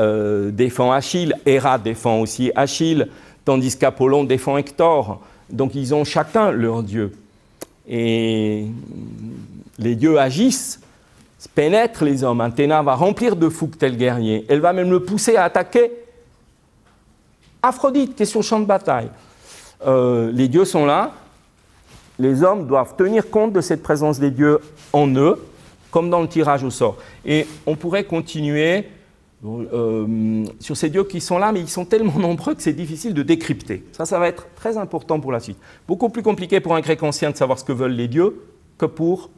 défend Achille, Héra défend aussi Achille, tandis qu'Apollon défend Hector. Donc ils ont chacun leur dieu. Et les dieux agissent, pénètrent les hommes. Athéna va remplir de fougue tel guerrier. Elle va même le pousser à attaquer Aphrodite, qui est sur le champ de bataille. Les dieux sont là. Les hommes doivent tenir compte de cette présence des dieux en eux, comme dans le tirage au sort. Et on pourrait continuer sur ces dieux qui sont là, mais ils sont tellement nombreux que c'est difficile de décrypter. Ça va être très important pour la suite. Beaucoup plus compliqué pour un grec ancien de savoir ce que veulent les dieux que pour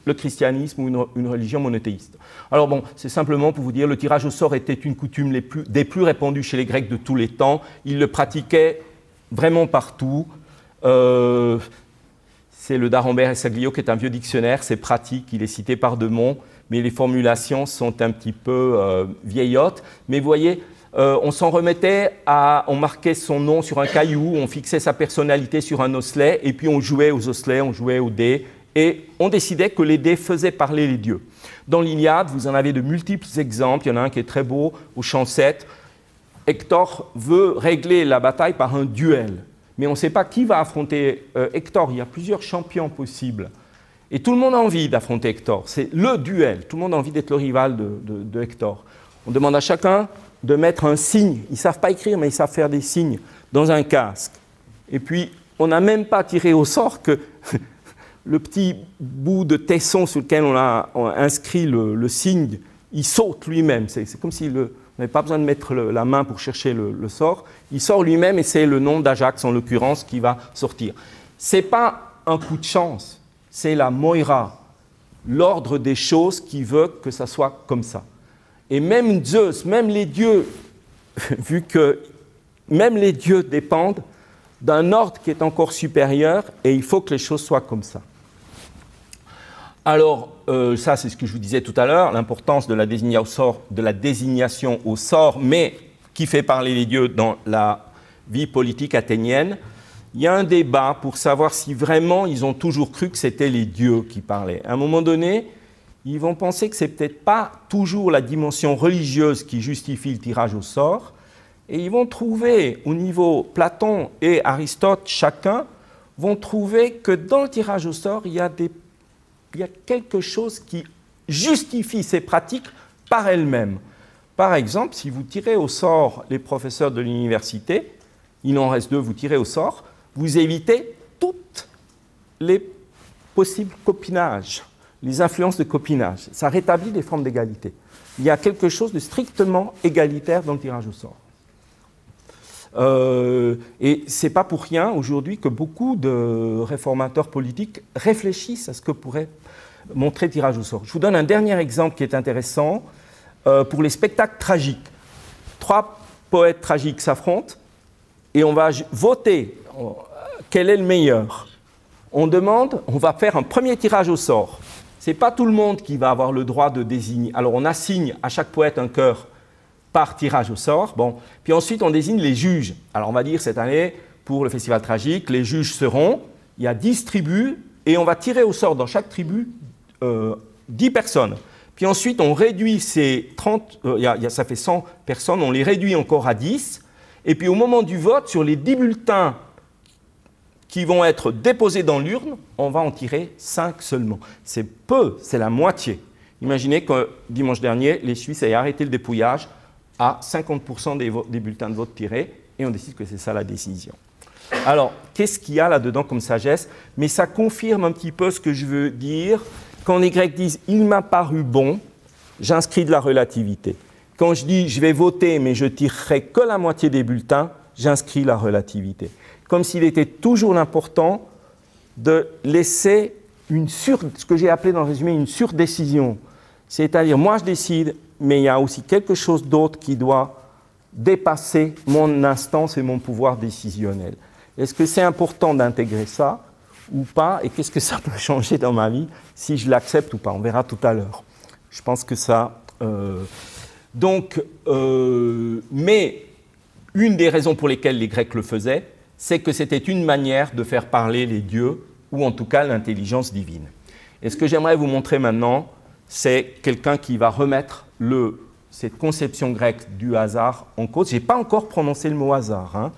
le christianisme ou une religion monothéiste. Alors bon, c'est simplement pour vous dire, le tirage au sort était une coutume des plus répandues chez les Grecs de tous les temps. Ils le pratiquaient vraiment partout. C'est le d'Arambert et Saglio qui est un vieux dictionnaire, c'est pratique, il est cité par Demont, mais les formulations sont un petit peu vieillottes. Mais vous voyez, on s'en remettait on marquait son nom sur un caillou, on fixait sa personnalité sur un osselet, et puis on jouait aux osselets, on jouait aux dés, et on décidait que les dés faisaient parler les dieux. Dans l'Iliade, vous en avez de multiples exemples, il y en a un qui est très beau, au chant 7. Hector veut régler la bataille par un duel. Mais on ne sait pas qui va affronter Hector. Il y a plusieurs champions possibles. Et tout le monde a envie d'affronter Hector. C'est le duel. Tout le monde a envie d'être le rival de Hector. On demande à chacun de mettre un signe. Ils ne savent pas écrire, mais ils savent faire des signes dans un casque. Et puis, on n'a même pas tiré au sort que le petit bout de tesson sur lequel on a inscrit le signe, il saute lui-même. C'est comme si on n'avait pas besoin de mettre la main pour chercher le sort. Il sort lui-même et c'est le nom d'Ajax, en l'occurrence, qui va sortir. Ce n'est pas un coup de chance, c'est la moira, l'ordre des choses qui veut que ça soit comme ça. Et même Zeus, même les dieux, vu que même les dieux dépendent d'un ordre qui est encore supérieur et il faut que les choses soient comme ça. Alors, ça, c'est ce que je vous disais tout à l'heure, l'importance de la désignation au sort, mais qui fait parler les dieux dans la vie politique athénienne. Il y a un débat pour savoir si vraiment ils ont toujours cru que c'était les dieux qui parlaient. À un moment donné, ils vont penser que ce n'est peut-être pas toujours la dimension religieuse qui justifie le tirage au sort, et ils vont trouver, au niveau Platon et Aristote, chacun, vont trouver que dans le tirage au sort, il y a quelque chose qui justifie ces pratiques par elles-mêmes. Par exemple, si vous tirez au sort les professeurs de l'université, il en reste 2, vous tirez au sort, vous évitez toutes les possibles copinages, les influences de copinage. Ça rétablit des formes d'égalité. Il y a quelque chose de strictement égalitaire dans le tirage au sort. Et ce n'est pas pour rien aujourd'hui que beaucoup de réformateurs politiques réfléchissent à ce que pourrait montrer le tirage au sort. Je vous donne un dernier exemple qui est intéressant pour les spectacles tragiques. 3 poètes tragiques s'affrontent et on va voter quel est le meilleur. On va faire un premier tirage au sort. Ce n'est pas tout le monde qui va avoir le droit de désigner. Alors on assigne à chaque poète un cœur par tirage au sort. Bon. Puis ensuite, on désigne les juges. Alors, on va dire cette année, pour le Festival Tragique, les juges seront, il y a 10 tribus, et on va tirer au sort dans chaque tribu 10 personnes. Puis ensuite, on réduit ces 30, ça fait 100 personnes, on les réduit encore à 10. Et puis, au moment du vote, sur les 10 bulletins qui vont être déposés dans l'urne, on va en tirer 5 seulement. C'est peu, c'est la moitié. Imaginez que dimanche dernier, les Suisses aient arrêté le dépouillage à 50% des bulletins de vote tirés, et on décide que c'est ça la décision. Alors, qu'est-ce qu'il y a là-dedans comme sagesse? Mais ça confirme un petit peu ce que je veux dire. Quand les Grecs disent « il m'a paru bon », j'inscris de la relativité. Quand je dis « je vais voter, mais je tirerai que la moitié des bulletins », j'inscris la relativité. Comme s'il était toujours important de laisser ce que j'ai appelé dans le résumé une surdécision. C'est-à-dire, moi je décide, mais il y a aussi quelque chose d'autre qui doit dépasser mon instance et mon pouvoir décisionnel. Est-ce que c'est important d'intégrer ça ou pas? Et qu'est-ce que ça peut changer dans ma vie si je l'accepte ou pas? On verra tout à l'heure. Je pense que ça... mais une des raisons pour lesquelles les Grecs le faisaient, c'est que c'était une manière de faire parler les dieux, ou en tout cas l'intelligence divine. Et ce que j'aimerais vous montrer maintenant, c'est quelqu'un qui va remettre cette conception grecque du hasard en cause. Je n'ai pas encore prononcé le mot hasard. Hein.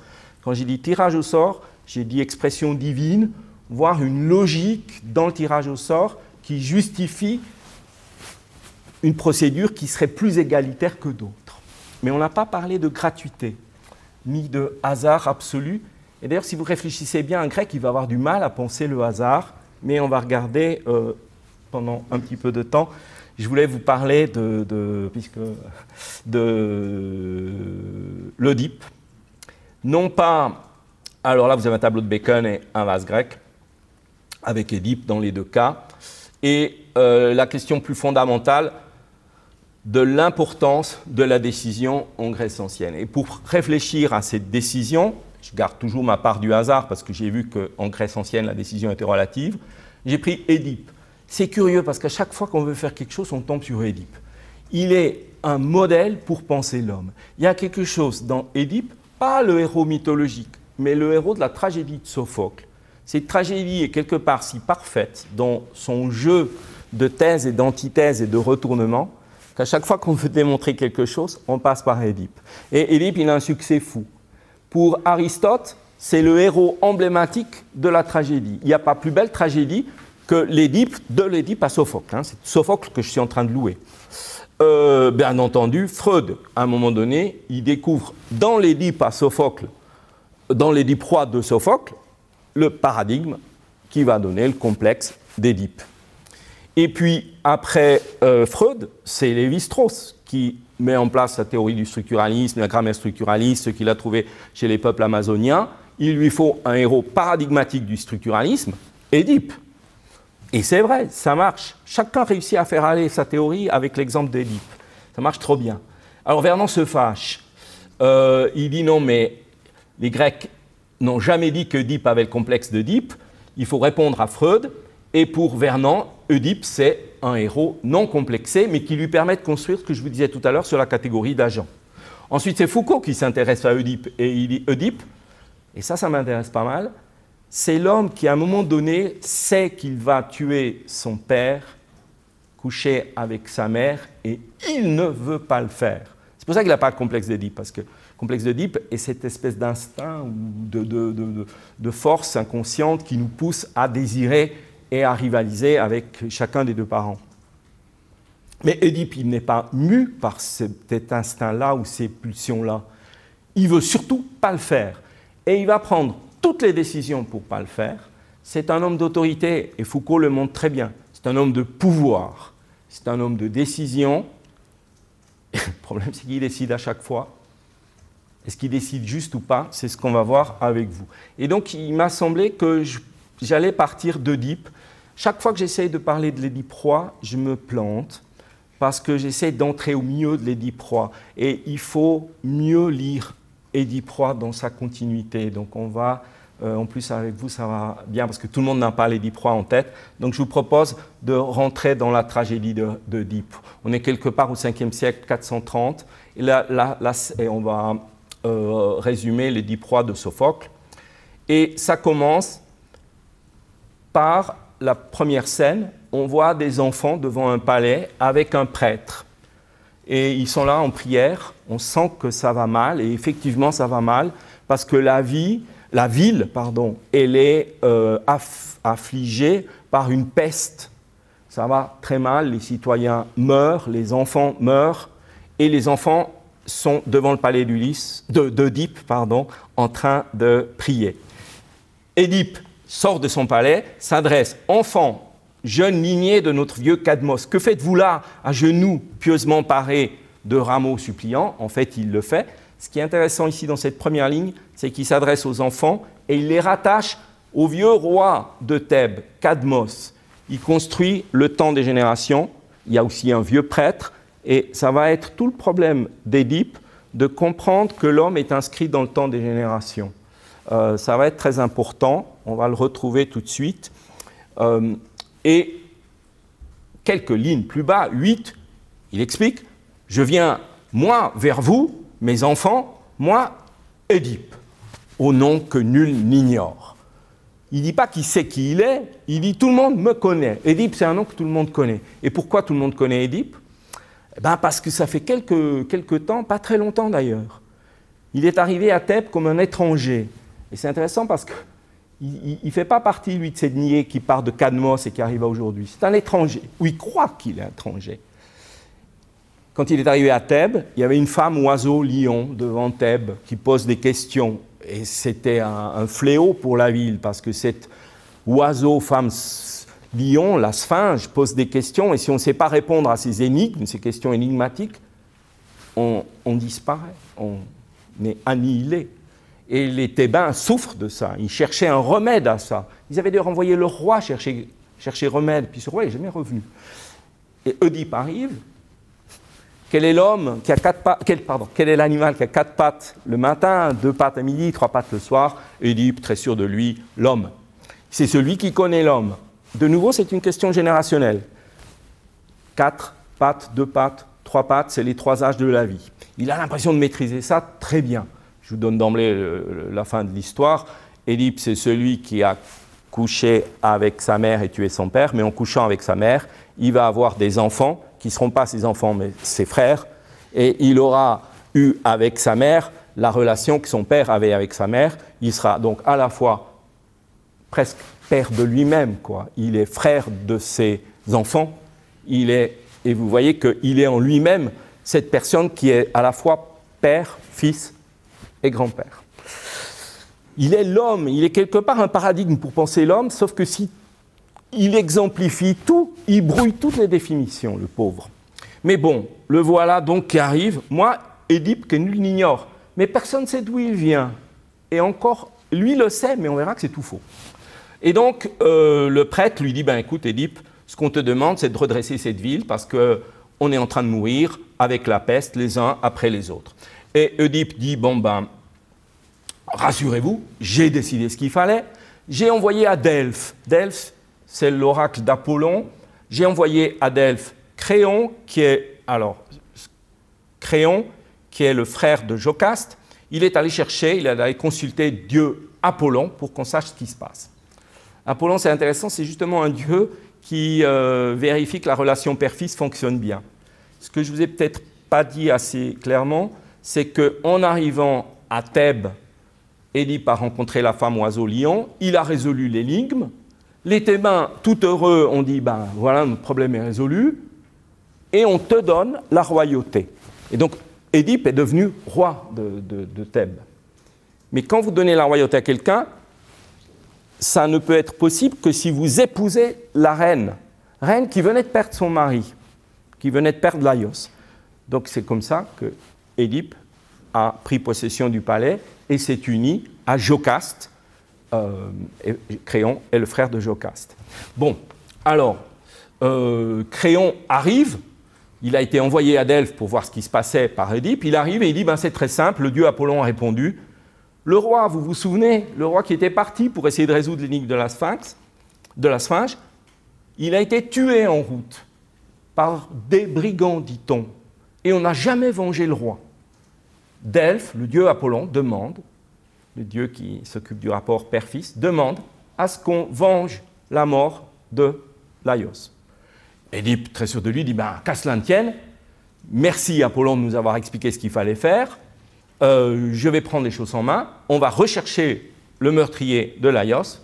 Quand j'ai dit tirage au sort, j'ai dit expression divine, voire une logique dans le tirage au sort qui justifie une procédure qui serait plus égalitaire que d'autres. Mais on n'a pas parlé de gratuité, ni de hasard absolu. Et d'ailleurs, si vous réfléchissez bien, un grec, il va avoir du mal à penser le hasard, mais on va regarder pendant un petit peu de temps. Je voulais vous parler de l'Œdipe. Non pas, alors là vous avez un tableau de Bacon et un vase grec, avec Édipe dans les deux cas, et la question plus fondamentale de l'importance de la décision en Grèce ancienne. Et pour réfléchir à cette décision, je garde toujours ma part du hasard parce que j'ai vu qu'en Grèce ancienne la décision était relative, j'ai pris Édipe. C'est curieux parce qu'à chaque fois qu'on veut faire quelque chose, on tombe sur Édipe. Il est un modèle pour penser l'homme. Il y a quelque chose dans Édipe, pas le héros mythologique, mais le héros de la tragédie de Sophocle. Cette tragédie est quelque part si parfaite dans son jeu de thèse et d'antithèse et de retournement qu'à chaque fois qu'on veut démontrer quelque chose, on passe par Édipe. Et Édipe, il a un succès fou. Pour Aristote, c'est le héros emblématique de la tragédie. Il n'y a pas plus belle tragédie que l'Édipe, de l'Édipe à Sophocle. C'est Sophocle que je suis en train de louer. Bien entendu, Freud, à un moment donné, il découvre dans l'Édipe à Sophocle, dans l'Édipe roi de Sophocle, le paradigme qui va donner le complexe d'Édipe. Et puis, après Freud, c'est Lévi-Strauss qui met en place la théorie du structuralisme, la grammaire structuraliste, ce qu'il a trouvé chez les peuples amazoniens. Il lui faut un héros paradigmatique du structuralisme, Édipe. Et c'est vrai, ça marche. Chacun réussit à faire aller sa théorie avec l'exemple d'Édipe. Ça marche trop bien. Alors Vernon se fâche. Il dit non, mais les Grecs n'ont jamais dit qu'Œdipe avait le complexe d'Œdipe. Il faut répondre à Freud. Et pour Vernon, Œdipe, c'est un héros non complexé, mais qui lui permet de construire ce que je vous disais tout à l'heure sur la catégorie d'agent. Ensuite, c'est Foucault qui s'intéresse à Œdipe. Et il dit Œdipe, et ça m'intéresse pas mal, c'est l'homme qui, à un moment donné, sait qu'il va tuer son père, coucher avec sa mère, et il ne veut pas le faire. C'est pour ça qu'il n'a pas le complexe d'Œdipe, parce que le complexe d'Œdipe est cette espèce d'instinct ou de force inconsciente qui nous pousse à désirer et à rivaliser avec chacun des deux parents. Mais Édipe, il n'est pas mu par cet instinct-là ou ces pulsions-là. Il ne veut surtout pas le faire. Et il va prendre toutes les décisions pour ne pas le faire. C'est un homme d'autorité, et Foucault le montre très bien. C'est un homme de pouvoir, c'est un homme de décision. Et le problème, c'est qu'il décide à chaque fois. Est-ce qu'il décide juste ou pas? C'est ce qu'on va voir avec vous. Et donc, il m'a semblé que j'allais partir d'Œdipe. Chaque fois que j'essaye de parler de l'Édipe roi, je me plante parce que j'essaie d'entrer au milieu de l'Édipe roi. Et il faut mieux lire Édipe roi dans sa continuité. Donc on va, en plus avec vous, ça va bien parce que tout le monde n'a pas l'Édipe roi en tête. Donc je vous propose de rentrer dans la tragédie d'Œdipe. On est quelque part au 5e siècle, 430. Et là et on va résumer l'Édipe roi de Sophocle. Et ça commence par la première scène. On voit des enfants devant un palais avec un prêtre. Et ils sont là en prière. On sent que ça va mal. Et effectivement, ça va mal parce que la ville, elle est affligée par une peste. Ça va très mal. Les citoyens meurent, les enfants meurent. Et les enfants sont devant le palais d'Œdipe, en train de prier. Édipe sort de son palais, s'adresse « Enfants, jeunes lignée de notre vieux Cadmos, que faites-vous là, à genoux, pieusement parés de rameaux suppliants ?» En fait, il le fait. Ce qui est intéressant ici dans cette première ligne, c'est qu'il s'adresse aux enfants et il les rattache au vieux roi de Thèbes, Cadmos. Il construit le temps des générations. Il y a aussi un vieux prêtre. Et ça va être tout le problème d'Édipe de comprendre que l'homme est inscrit dans le temps des générations. Ça va être très important. On va le retrouver tout de suite. Et quelques lignes plus bas, 8, il explique « Je viens, moi, vers vous, mes enfants, moi, Édipe, au nom que nul n'ignore. » Il ne dit pas qu'il sait qui il est, il dit « Tout le monde me connaît. » Édipe, c'est un nom que tout le monde connaît. Et pourquoi tout le monde connaît Édipe? Parce que ça fait quelques temps, pas très longtemps d'ailleurs. Il est arrivé à Thèbes comme un étranger. Et c'est intéressant parce qu'il ne fait pas partie, lui, de cette lignée qui part de Cadmos et qui arrive à aujourd'hui. C'est un étranger, ou il croit qu'il est étranger. Quand il est arrivé à Thèbes, il y avait une femme oiseau lion devant Thèbes qui pose des questions. Et c'était un fléau pour la ville, parce que cette oiseau, femme lion, la sphinge, pose des questions, et si on ne sait pas répondre à ces énigmes, ces questions énigmatiques, on disparaît, on est annihilé. Et les Thébains souffrent de ça, ils cherchaient un remède à ça. Ils avaient dû renvoyer le roi chercher remède, puis ce roi n'est jamais revenu. Et Oedipe arrive. Quel est l'homme qui a quel est l'animal qui a 4 pattes le matin, 2 pattes à midi, 3 pattes le soir? Oedipe, très sûr de lui, l'homme. C'est celui qui connaît l'homme. De nouveau, c'est une question générationnelle. 4 pattes, 2 pattes, 3 pattes, c'est les 3 âges de la vie. Il a l'impression de maîtriser ça très bien. Je vous donne d'emblée la fin de l'histoire. Oedipe, c'est celui qui a couché avec sa mère et tué son père, mais en couchant avec sa mère, il va avoir des enfants qui ne seront pas ses enfants, mais ses frères, et il aura eu avec sa mère la relation que son père avait avec sa mère. Il sera donc à la fois presque père de lui-même, quoi. Il est frère de ses enfants, et vous voyez qu'il est en lui-même cette personne qui est à la fois père, fils et grand-père. Il est l'homme, il est quelque part un paradigme pour penser l'homme, sauf que si il exemplifie tout, il brouille toutes les définitions, le pauvre. Mais bon, le voilà donc qui arrive. Moi, Oedipe, que nul n'ignore, mais personne ne sait d'où il vient. Et encore, lui le sait, mais on verra que c'est tout faux. Et donc, le prêtre lui dit, ben écoute, Oedipe, ce qu'on te demande, c'est de redresser cette ville, parce qu'on est en train de mourir avec la peste, les uns après les autres. Et Oedipe dit, bon ben, rassurez-vous, j'ai décidé ce qu'il fallait. J'ai envoyé à Delphes. Delphes, c'est l'oracle d'Apollon. J'ai envoyé à Delphes Créon, qui est le frère de Jocaste. Il est allé chercher, il est allé consulter Dieu Apollon pour qu'on sache ce qui se passe. Apollon, c'est intéressant, c'est justement un dieu qui vérifie que la relation père-fils fonctionne bien. Ce que je ne vous ai peut-être pas dit assez clairement, c'est qu'en arrivant à Thèbes, Oedipe a rencontré la femme oiseau-lion, il a résolu l'énigme. Les Thébains, tout heureux, ont dit, ben voilà, notre problème est résolu, et on te donne la royauté. Et donc, Oedipe est devenu roi de Thèbes. Mais quand vous donnez la royauté à quelqu'un, ça ne peut être possible que si vous épousez la reine qui venait de perdre son mari, qui venait de perdre Laios. Donc c'est comme ça que Oedipe a pris possession du palais et s'est uni à Jocaste. Créon est le frère de Jocaste. Bon, alors, Créon arrive, il a été envoyé à Delphes pour voir ce qui se passait par Oedipe, il arrive et il dit, ben, c'est très simple, le dieu Apollon a répondu, le roi, vous vous souvenez, le roi qui était parti pour essayer de résoudre l'énigme de la Sphinge, il a été tué en route par des brigands, dit-on, et on n'a jamais vengé le roi. Delphes, le dieu Apollon, demande, le dieu qui s'occupe du rapport père-fils, demande à ce qu'on venge la mort de Laios. Oedipe, très sûr de lui, dit, ben, qu'à cela ne tienne, merci Apollon de nous avoir expliqué ce qu'il fallait faire, je vais prendre les choses en main, on va rechercher le meurtrier de Laios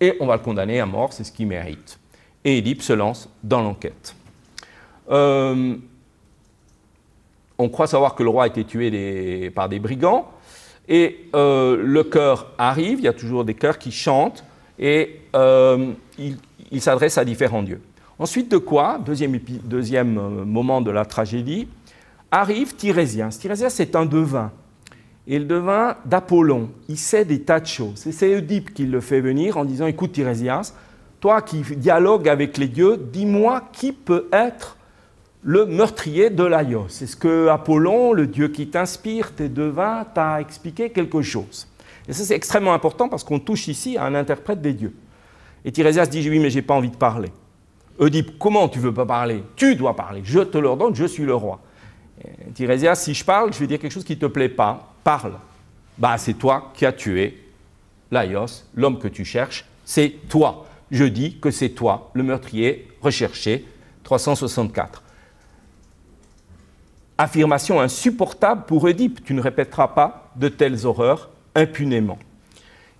et on va le condamner à mort, c'est ce qu'il mérite. Et Oedipe se lance dans l'enquête. On croit savoir que le roi a été tué par des brigands, et le chœur arrive, il y a toujours des chœurs qui chantent, et il s'adresse à différents dieux. Ensuite de quoi, deuxième moment de la tragédie, arrive Tirésias. Tirésias, c'est un devin. Et le devin d'Apollon, il sait des tas de choses. C'est Oedipe qui le fait venir en disant, écoute Tirésias, toi qui dialogues avec les dieux, dis-moi qui peut être le meurtrier de Laios. Est-ce que Apollon, le dieu qui t'inspire, tes devins, t'a expliqué quelque chose? Et ça, c'est extrêmement important parce qu'on touche ici à un interprète des dieux. Et Tirésias dit, oui, mais je n'ai pas envie de parler. Oedipe, comment tu ne veux pas parler? Tu dois parler, je te l'ordonne, je suis le roi. Tirésias, si je parle, je vais dire quelque chose qui ne te plaît pas. Parle. Bah, c'est toi qui as tué Laios, l'homme que tu cherches, c'est toi. Je dis que c'est toi, le meurtrier recherché, 364. Affirmation insupportable pour Oedipe. Tu ne répéteras pas de telles horreurs impunément.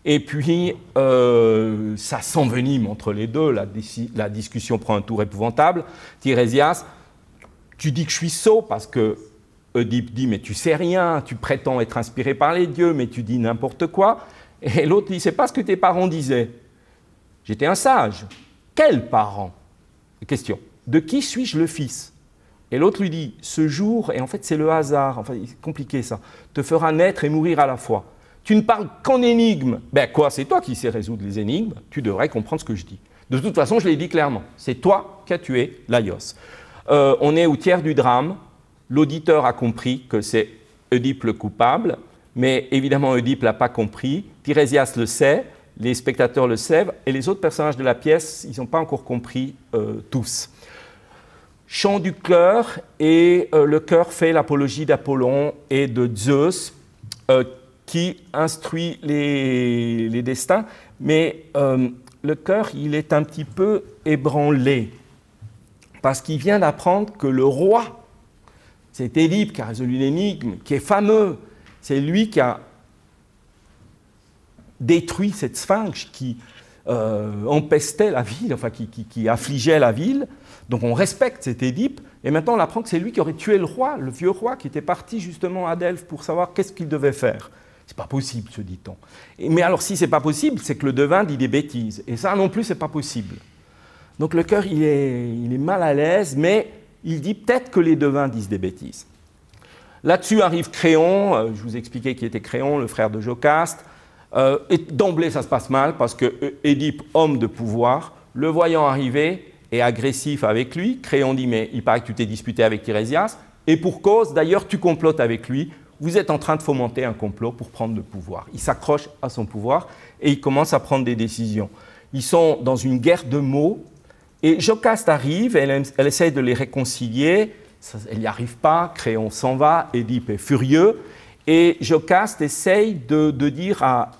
Et puis, ça s'envenime entre les deux, la discussion prend un tour épouvantable. Tirésias, tu dis que je suis sot parce que Oedipe dit « mais tu sais rien, tu prétends être inspiré par les dieux, mais tu dis n'importe quoi ». Et l'autre dit « c'est pas ce que tes parents disaient. J'étais un sage. Quels parents ?» Question. « De qui suis-je le fils ?» Et l'autre lui dit « ce jour, et en fait c'est le hasard, enfin c'est compliqué ça, te fera naître et mourir à la fois. Tu ne parles qu'en énigmes. » Ben quoi, c'est toi qui sais résoudre les énigmes, tu devrais comprendre ce que je dis. De toute façon, je l'ai dit clairement, c'est toi qui as tué Laios. On est au tiers du drame, l'auditeur a compris que c'est Oedipe le coupable, mais évidemment Oedipe ne l'a pas compris, Tirésias le sait, les spectateurs le savent, et les autres personnages de la pièce, ils n'ont pas encore compris tous. Chant du chœur, et le chœur fait l'apologie d'Apollon et de Zeus, qui instruit les destins, mais le chœur, il est un petit peu ébranlé, parce qu'il vient d'apprendre que le roi, c'est Oedipe qui a résolu l'énigme, qui est fameux, c'est lui qui a détruit cette sphinx qui empestait la ville, enfin qui affligeait la ville. Donc on respecte cet Oedipe, et maintenant on apprend que c'est lui qui aurait tué le roi, le vieux roi qui était parti justement à Delphes pour savoir qu'est-ce qu'il devait faire. C'est pas possible, se dit-on. Mais alors si c'est pas possible, c'est que le devin dit des bêtises, et ça non plus c'est pas possible. Donc le cœur il est mal à l'aise, mais il dit peut-être que les devins disent des bêtises. Là-dessus arrive Créon, je vous expliquais qui était Créon, le frère de Jocaste, et d'emblée ça se passe mal parce que Oedipe, homme de pouvoir, le voyant arriver, est agressif avec lui. Créon dit mais il paraît que tu t'es disputé avec Tirésias, et pour cause, d'ailleurs tu complotes avec lui, vous êtes en train de fomenter un complot pour prendre le pouvoir. Il s'accroche à son pouvoir et il commence à prendre des décisions. Ils sont dans une guerre de mots, et Jocaste arrive, elle essaye de les réconcilier, elle n'y arrive pas, Créon s'en va, Oedipe est furieux, et Jocaste essaye de dire à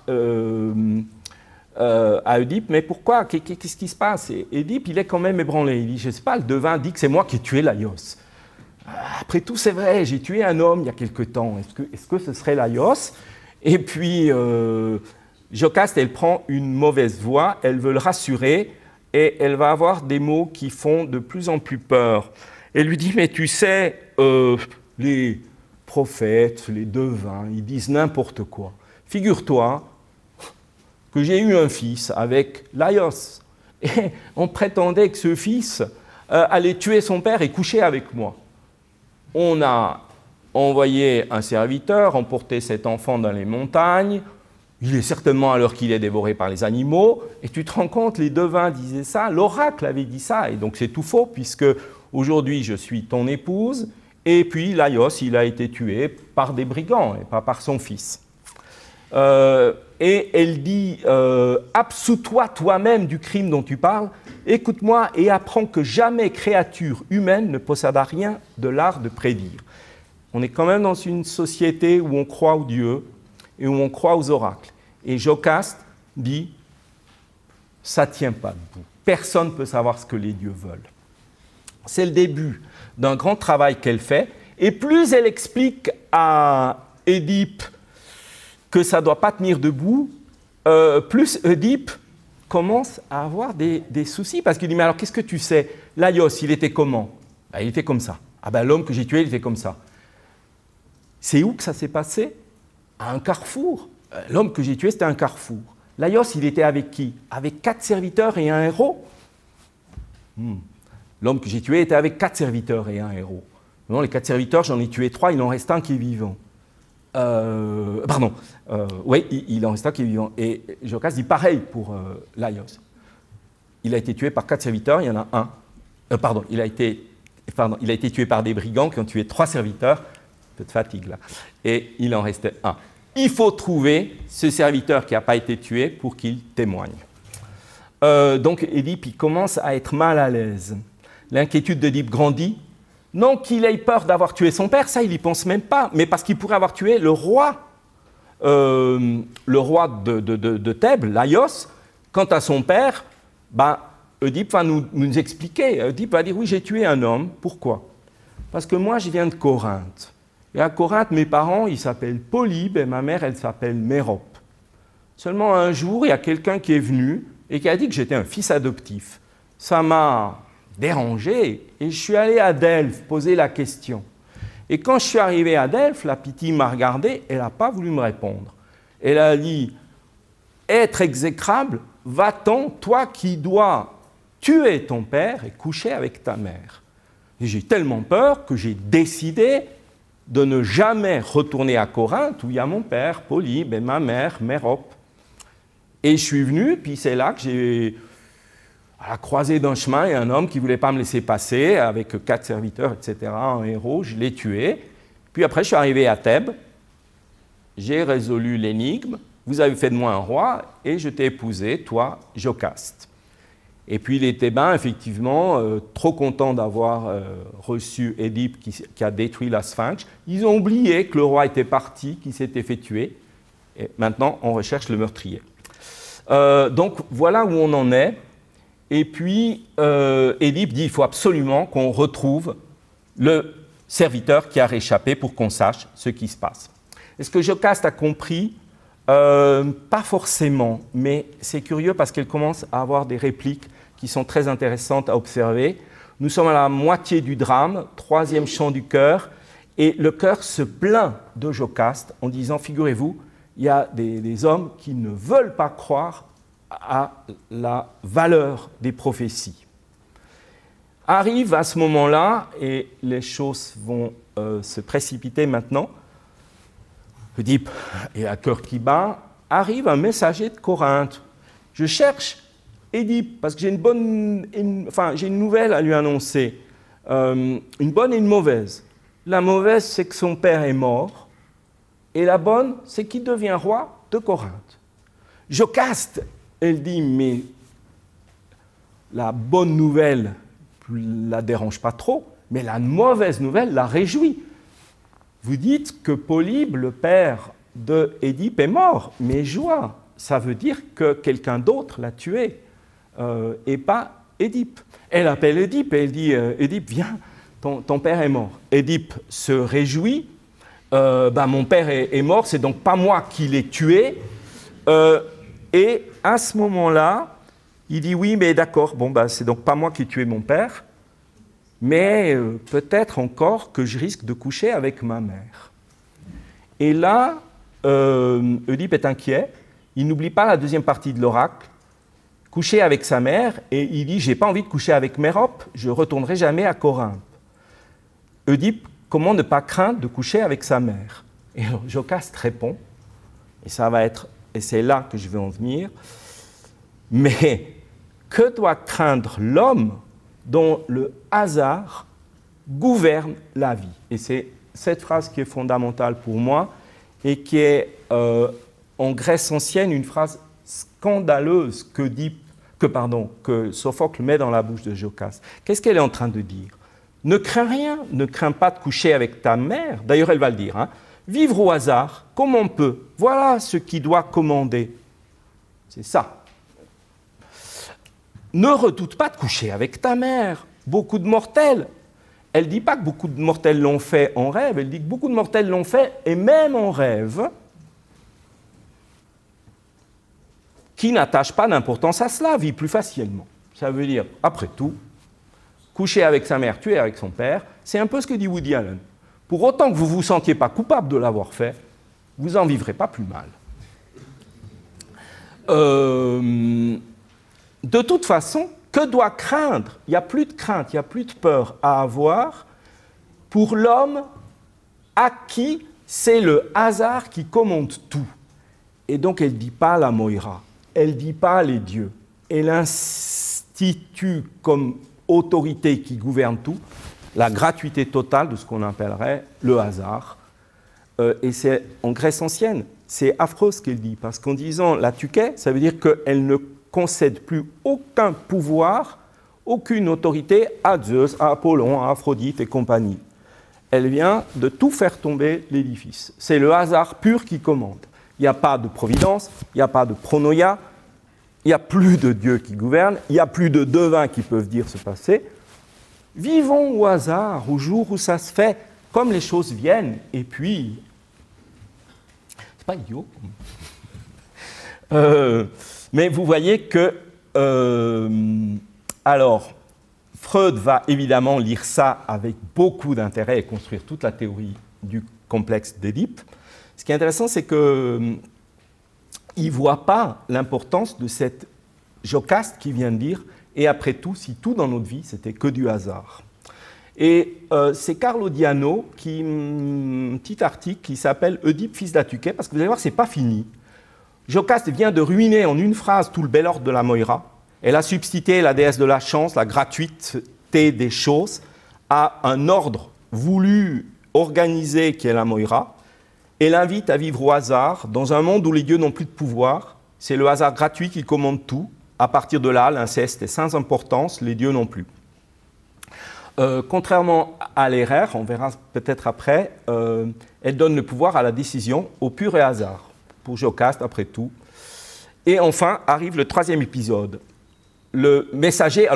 Oedipe, mais pourquoi, qu'est-ce qui se passe? Et Oedipe, il est quand même ébranlé, il dit, je ne sais pas, le devin dit que c'est moi qui ai tué Laios. Après tout, c'est vrai, j'ai tué un homme il y a quelque temps, est-ce que ce serait Laios? Et puis, Jocaste, elle prend une mauvaise voie, elle veut le rassurer, et elle va avoir des mots qui font de plus en plus peur. Elle lui dit, mais tu sais, les prophètes, les devins, ils disent n'importe quoi. Figure-toi que j'ai eu un fils avec Laios, et on prétendait que ce fils allait tuer son père et coucher avec moi. On a envoyé un serviteur emporter cet enfant dans les montagnes. Il est certainement à l'heure qu'il est dévoré par les animaux. Et tu te rends compte, les devins disaient ça, l'oracle avait dit ça. Et donc c'est tout faux, puisque aujourd'hui je suis ton épouse. Et puis Laios, il a été tué par des brigands et pas par son fils. Et elle dit, absous-toi toi-même du crime dont tu parles, écoute-moi et apprends que jamais créature humaine ne posséda rien de l'art de prédire. On est quand même dans une société où on croit aux dieux et où on croit aux oracles. Et Jocaste dit, ça ne tient pas debout. Personne ne peut savoir ce que les dieux veulent. C'est le début d'un grand travail qu'elle fait, et plus elle explique à Oedipe que ça ne doit pas tenir debout, plus Oedipe commence à avoir des soucis, parce qu'il dit, mais alors qu'est-ce que tu sais? Laios, il était comment? Ben, il était comme ça. Ah ben l'homme que j'ai tué, il était comme ça. C'est où que ça s'est passé? À un carrefour. L'homme que j'ai tué, c'était un carrefour. Laios, il était avec qui? Avec 4 serviteurs et un héros. L'homme que j'ai tué était avec 4 serviteurs et un héros. Non, les 4 serviteurs, j'en ai tué 3, il en reste un qui est vivant. Oui, il en reste un qui est vivant. Et Jocaste dit pareil pour Laios. Il a été tué par 4 serviteurs, il y en a un. Il a été tué par des brigands qui ont tué 3 serviteurs. Un peu de fatigue là. Et il en restait un. Il faut trouver ce serviteur qui n'a pas été tué pour qu'il témoigne. Donc Oedipe, il commence à être mal à l'aise. L'inquiétude d'Oedipe grandit. Non qu'il ait peur d'avoir tué son père, ça il n'y pense même pas, mais parce qu'il pourrait avoir tué le roi de Thèbes, Laios. Quant à son père, Oedipe va nous expliquer. Oedipe va dire, oui, j'ai tué un homme. Pourquoi? Parce que moi, je viens de Corinthe. Et à Corinthe, mes parents, ils s'appellent Polybe et ma mère, elle s'appelle Mérope. Seulement un jour, il y a quelqu'un qui est venu et qui a dit que j'étais un fils adoptif. Ça m'a dérangé et je suis allé à Delphes poser la question. Et quand je suis arrivé à Delphes, la Pythie m'a regardé, elle n'a pas voulu me répondre. Elle a dit « Être exécrable, va-t'en, toi qui dois tuer ton père et coucher avec ta mère. » Et j'ai tellement peur que j'ai décidé de ne jamais retourner à Corinthe où il y a mon père, Polybe, et ma mère, Mérope. Et je suis venu, puis c'est là que j'ai, à la croisée d'un chemin, il y a un homme qui ne voulait pas me laisser passer, avec 4 serviteurs, etc., un héros, je l'ai tué. Puis après, je suis arrivé à Thèbes, j'ai résolu l'énigme, vous avez fait de moi un roi, et je t'ai épousé, toi, Jocaste. Et puis les Thébains, effectivement, trop contents d'avoir reçu Édipe qui a détruit la Sphinx, ils ont oublié que le roi était parti, qu'il s'était fait tuer, et maintenant on recherche le meurtrier. Donc voilà où on en est. Et puis Édipe dit qu'il faut absolument qu'on retrouve le serviteur qui a réchappé pour qu'on sache ce qui se passe. Est-ce que Jocaste a compris? Pas forcément, mais c'est curieux parce qu'elle commence à avoir des répliques qui sont très intéressantes à observer. Nous sommes à la moitié du drame, 3e chant du chœur, et le chœur se plaint de Jocaste en disant, figurez-vous, il y a des hommes qui ne veulent pas croire à la valeur des prophéties. Arrive à ce moment-là, et les choses vont se précipiter maintenant, Édipe et à cœur qui bat, arrive un messager de Corinthe. Je cherche Édipe parce que j'ai une nouvelle à lui annoncer, une bonne et une mauvaise. La mauvaise, c'est que son père est mort, et la bonne, c'est qu'il devient roi de Corinthe. Jocaste, elle dit, mais la bonne nouvelle ne la dérange pas trop, mais la mauvaise nouvelle la réjouit. Vous dites que Polybe, le père d'Édipe, est mort, mais joie, ça veut dire que quelqu'un d'autre l'a tué, et pas Édipe. Elle appelle Édipe et elle dit, Édipe, viens, ton père est mort. Édipe se réjouit, mon père est mort, c'est donc pas moi qui l'ai tué. Et à ce moment-là, il dit, oui, mais d'accord, c'est donc pas moi qui ai tué mon père, mais peut-être encore que je risque de coucher avec ma mère. Et là, Édipe est inquiet, il n'oublie pas la deuxième partie de l'oracle, coucher avec sa mère, et il dit, j'ai pas envie de coucher avec Mérope, je retournerai jamais à Corinthe. Édipe, comment ne pas craindre de coucher avec sa mère? Et alors, Jocaste répond, et c'est là que je vais en venir, mais que doit craindre l'homme dont le hasard gouverne la vie? Et c'est cette phrase qui est fondamentale pour moi et qui est en Grèce ancienne une phrase scandaleuse que Sophocle met dans la bouche de Jocaste. Qu'est-ce qu'elle est en train de dire? Ne crains rien, ne crains pas de coucher avec ta mère. D'ailleurs, elle va le dire. Hein. Vivre au hasard, comme on peut. Voilà ce qui doit commander. C'est ça. Ne redoute pas de coucher avec ta mère. Beaucoup de mortels. Elle ne dit pas que beaucoup de mortels l'ont fait en rêve, elle dit que beaucoup de mortels l'ont fait, et même en rêve, qui n'attache pas d'importance à cela, vit plus facilement. Ça veut dire, après tout, coucher avec sa mère, tuer avec son père, c'est un peu ce que dit Woody Allen. Pour autant que vous ne vous sentiez pas coupable de l'avoir fait, vous n'en vivrez pas plus mal. De toute façon, que doit craindre? Il n'y a plus de crainte, il n'y a plus de peur à avoir pour l'homme à qui c'est le hasard qui commande tout. Et donc elle ne dit pas la Moïra, elle ne dit pas les dieux, elle institue comme autorité qui gouverne tout la gratuité totale de ce qu'on appellerait le hasard. Et c'est en Grèce ancienne, c'est affreux ce qu'elle dit, parce qu'en disant la tuké, ça veut dire qu'elle ne concède plus aucun pouvoir, aucune autorité à Zeus, à Apollon, à Aphrodite et compagnie. Elle vient de tout faire tomber l'édifice. C'est le hasard pur qui commande. Il n'y a pas de providence, il n'y a pas de pronoia, il n'y a plus de Dieu qui gouverne, il n'y a plus de devins qui peuvent dire ce passé. Vivons au hasard, au jour où ça se fait, comme les choses viennent, et puis, c'est pas idiot. Mais vous voyez que, alors, Freud va évidemment lire ça avec beaucoup d'intérêt et construire toute la théorie du complexe d'Édipe. Ce qui est intéressant, c'est qu'il ne voit pas l'importance de cette Jocaste qui vient de dire « Et après tout, si tout dans notre vie, c'était que du hasard ». Et c'est Carlo Diano qui, un petit article qui s'appelle « Oedipe, fils d'Atuquet », parce que vous allez voir, ce n'est pas fini. Jocaste vient de ruiner en une phrase tout le bel ordre de la Moira. Elle a substitué la déesse de la chance, la gratuité des choses, à un ordre voulu, organisé, qui est la Moira. Elle invite à vivre au hasard, dans un monde où les dieux n'ont plus de pouvoir. C'est le hasard gratuit qui commande tout. À partir de là, l'inceste est sans importance, les dieux non plus. Contrairement à l'erreur, on verra peut-être après, elle donne le pouvoir à la décision au pur et hasard. Pour Jocaste, après tout. Et enfin, arrive le troisième épisode. Le messager,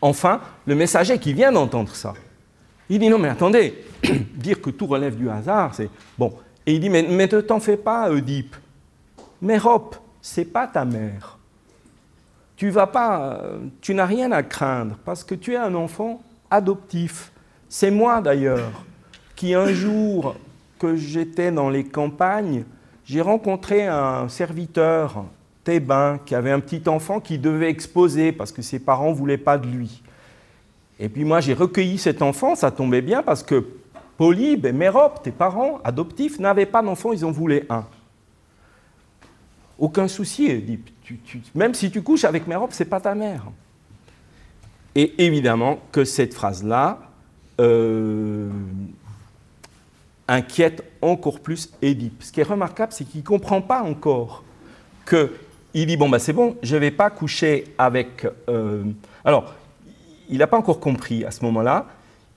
enfin, le messager qui vient d'entendre ça, il dit non mais attendez, dire que tout relève du hasard, c'est bon. Et il dit mais ne t'en fais pas, Oedipe. Mérope, c'est pas ta mère. Tu n'as rien à craindre parce que tu es un enfant adoptif. C'est moi d'ailleurs qui un jour que j'étais dans les campagnes, j'ai rencontré un serviteur thébain qui avait un petit enfant qui devait exposer parce que ses parents ne voulaient pas de lui. Et puis moi, j'ai recueilli cet enfant, ça tombait bien parce que Polybe et Mérope, tes parents adoptifs, n'avaient pas d'enfant, ils en voulaient un. Aucun souci, Oedipe. Même si tu couches avec Mérope, ce n'est pas ta mère. Et évidemment que cette phrase-là inquiète encore plus Édipe. Ce qui est remarquable, c'est qu'il ne comprend pas encore qu'il dit, bon, ben, c'est bon, je ne vais pas coucher avec... Alors, il n'a pas encore compris à ce moment-là.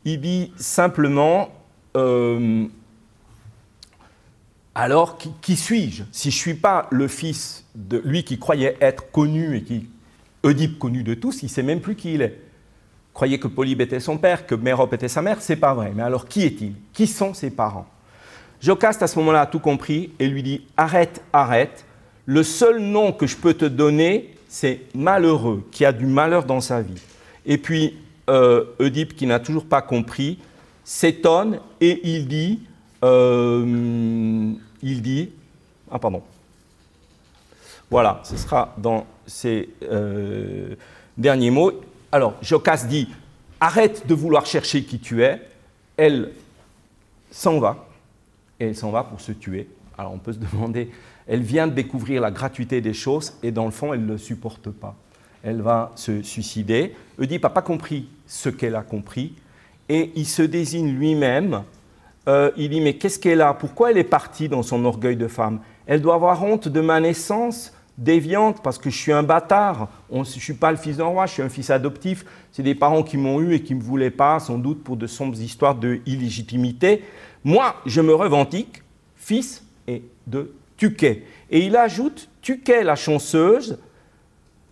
Il dit simplement, alors, qui suis-je? Si je ne suis pas le fils de lui qui croyait être connu et qui, Oedipe connu de tous, il ne sait même plus qui il est. Croyait que Polybe était son père, que Mérope était sa mère, c'est pas vrai. Mais alors, qui est-il? Qui sont ses parents? Jocaste, à ce moment-là, a tout compris et lui dit « Arrête, arrête. Le seul nom que je peux te donner, c'est malheureux, qui a du malheur dans sa vie. » Et puis, Oedipe, qui n'a toujours pas compris, s'étonne et il dit ah pardon. Voilà, ce sera dans ces derniers mots. Alors, Jocaste dit « Arrête de vouloir chercher qui tu es ». Elle s'en va, et elle s'en va pour se tuer. Alors, on peut se demander, elle vient de découvrir la gratuité des choses, et dans le fond, elle ne le supporte pas. Elle va se suicider. Oedipe n'a pas compris ce qu'elle a compris, et il se désigne lui-même. Il dit « Mais qu'est-ce qu'elle a? Pourquoi elle est partie dans son orgueil de femme? Elle doit avoir honte de ma naissance déviante, parce que je suis un bâtard, je ne suis pas le fils d'un roi, je suis un fils adoptif, c'est des parents qui m'ont eu et qui ne me voulaient pas, sans doute pour de sombres histoires d'illégitimité. Moi, je me revendique fils et de Tuquet. » Et il ajoute, Tuquet la chanceuse,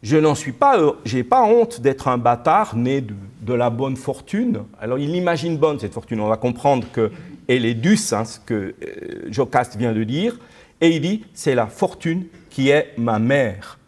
je n'en suis pas, j'ai pas honte d'être un bâtard né de la bonne fortune. Alors il imagine bonne cette fortune, on va comprendre qu'elle est due, hein, ce que Jocaste vient de dire, et il dit, c'est la fortune qui est ma mère.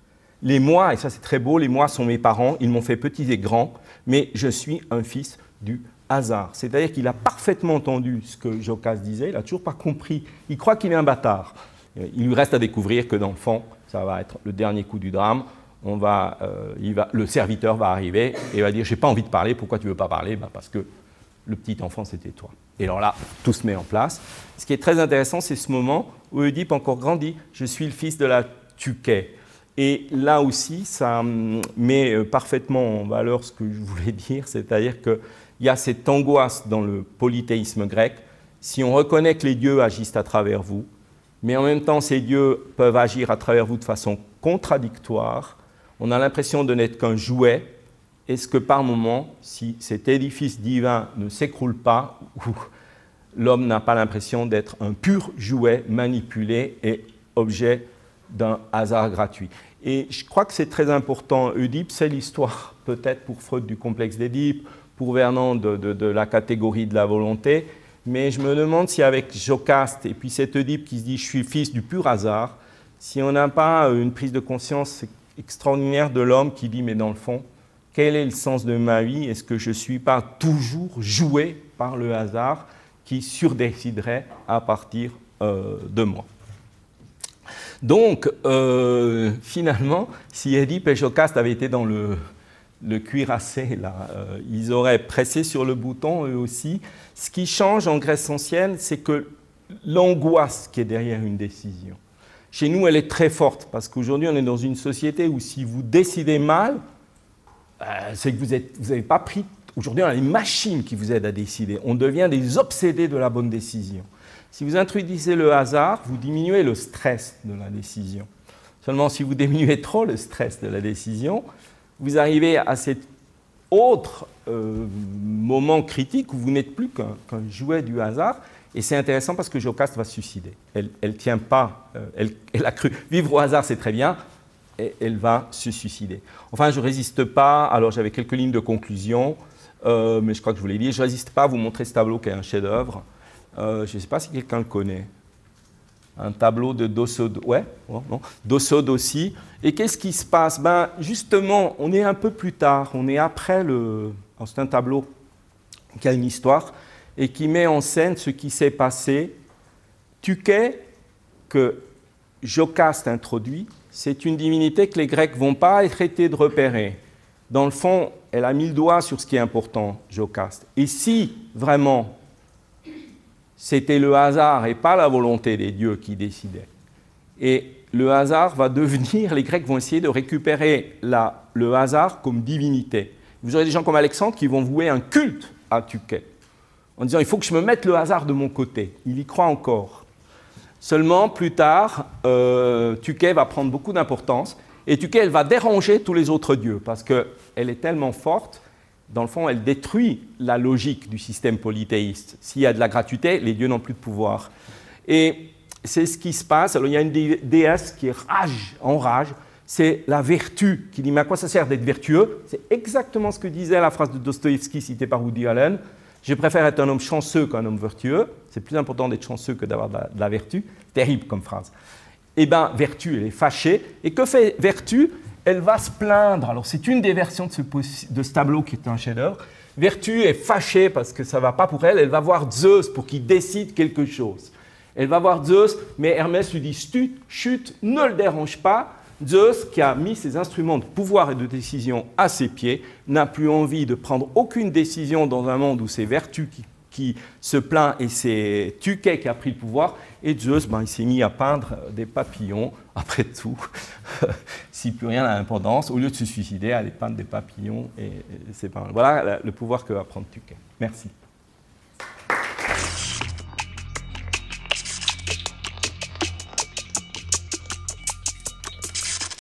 Les moi, et ça c'est très beau, les moi sont mes parents, ils m'ont fait petits et grands, mais je suis un fils du hasard. C'est-à-dire qu'il a parfaitement entendu ce que Jocaste disait, il n'a toujours pas compris, il croit qu'il est un bâtard. Il lui reste à découvrir que dans le fond, ça va être le dernier coup du drame, le serviteur va arriver et va dire « j'ai pas envie de parler, pourquoi tu veux pas parler ?» Parce que le petit enfant c'était toi. Et alors là, tout se met en place. Ce qui est très intéressant, c'est ce moment où Oedipe encore grandit. Je suis le fils de la Tuquet. Et là aussi, ça met parfaitement en valeur ce que je voulais dire, c'est-à-dire qu'il y a cette angoisse dans le polythéisme grec. Si on reconnaît que les dieux agissent à travers vous, mais en même temps, ces dieux peuvent agir à travers vous de façon contradictoire, on a l'impression de n'être qu'un jouet. Est-ce que par moment, si cet édifice divin ne s'écroule pas, l'homme n'a pas l'impression d'être un pur jouet manipulé et objet d'un hasard gratuit? Et je crois que c'est très important. Oedipe, c'est l'histoire peut-être pour Freud du complexe d'Édipe, pour Vernon de la catégorie de la volonté, mais je me demande si avec Jocaste et puis cet Oedipe qui se dit « je suis fils du pur hasard », si on n'a pas une prise de conscience extraordinaire de l'homme qui dit « mais dans le fond, quel est le sens de ma vie? Est-ce que je ne suis pas toujours joué par le hasard qui surdéciderait à partir de moi ?» Donc, finalement, si Oedipe et Jocaste avaient été dans le cuirassé, là, ils auraient pressé sur le bouton, eux aussi. Ce qui change en Grèce ancienne, c'est que l'angoisse qui est derrière une décision, chez nous, elle est très forte, parce qu'aujourd'hui, on est dans une société où si vous décidez mal, c'est que vous n'avez pas pris... Aujourd'hui, on a les machines qui vous aident à décider. On devient des obsédés de la bonne décision. Si vous introduisez le hasard, vous diminuez le stress de la décision. Seulement, si vous diminuez trop le stress de la décision, vous arrivez à cet autre moment critique où vous n'êtes plus qu'un jouet du hasard. Et c'est intéressant parce que Jocaste va se suicider. Elle ne tient pas, elle a cru vivre au hasard, c'est très bien, et elle va se suicider. Enfin, je ne résiste pas, alors j'avais quelques lignes de conclusion, mais je crois que je vous l'ai dit, je ne résiste pas à vous montrer ce tableau qui est un chef-d'œuvre. Je ne sais pas si quelqu'un le connaît. Un tableau de Dossod, ouais, non, Dossod aussi. Et qu'est-ce qui se passe? Ben, justement, on est un peu plus tard, on est après le... C'est un tableau qui a une histoire et qui met en scène ce qui s'est passé. Tuké, que Jocaste introduit, c'est une divinité que les Grecs ne vont pas traiter de repérer. Dans le fond, elle a mis le doigt sur ce qui est important, Jocaste. Et si, vraiment, c'était le hasard et pas la volonté des dieux qui décidaient, et le hasard va devenir, les Grecs vont essayer de récupérer le hasard comme divinité. Vous aurez des gens comme Alexandre qui vont vouer un culte à Tuké, en disant « il faut que je me mette le hasard de mon côté ». Il y croit encore. Seulement, plus tard, Tuké va prendre beaucoup d'importance, et Tuké, elle va déranger tous les autres dieux, parce qu'elle est tellement forte, dans le fond, elle détruit la logique du système polythéiste. S'il y a de la gratuité, les dieux n'ont plus de pouvoir. Et c'est ce qui se passe. Alors, il y a une déesse qui enrage, c'est la vertu, qui dit « mais à quoi ça sert d'être vertueux ?» C'est exactement ce que disait la phrase de Dostoïevski citée par Woody Allen. « Je préfère être un homme chanceux qu'un homme vertueux. C'est plus important d'être chanceux que d'avoir de la vertu. » Terrible comme phrase. Eh bien, vertu, elle est fâchée. Et que fait vertu? Elle va se plaindre. Alors, c'est une des versions de ce tableau qui est un chef-d'œuvre. Vertu est fâchée parce que ça ne va pas pour elle. Elle va voir Zeus pour qu'il décide quelque chose. Elle va voir Zeus, mais Hermès lui dit « chut, ne le dérange pas ». Zeus, qui a mis ses instruments de pouvoir et de décision à ses pieds, n'a plus envie de prendre aucune décision dans un monde où c'est Vertu qui se plaint et c'est Tuké qui a pris le pouvoir. Et Zeus, il s'est mis à peindre des papillons. Après tout, si plus rien n'a d'importance, au lieu de se suicider, aller peindre des papillons. Et c'est pas mal. Voilà le pouvoir que va prendre Tuké. Merci.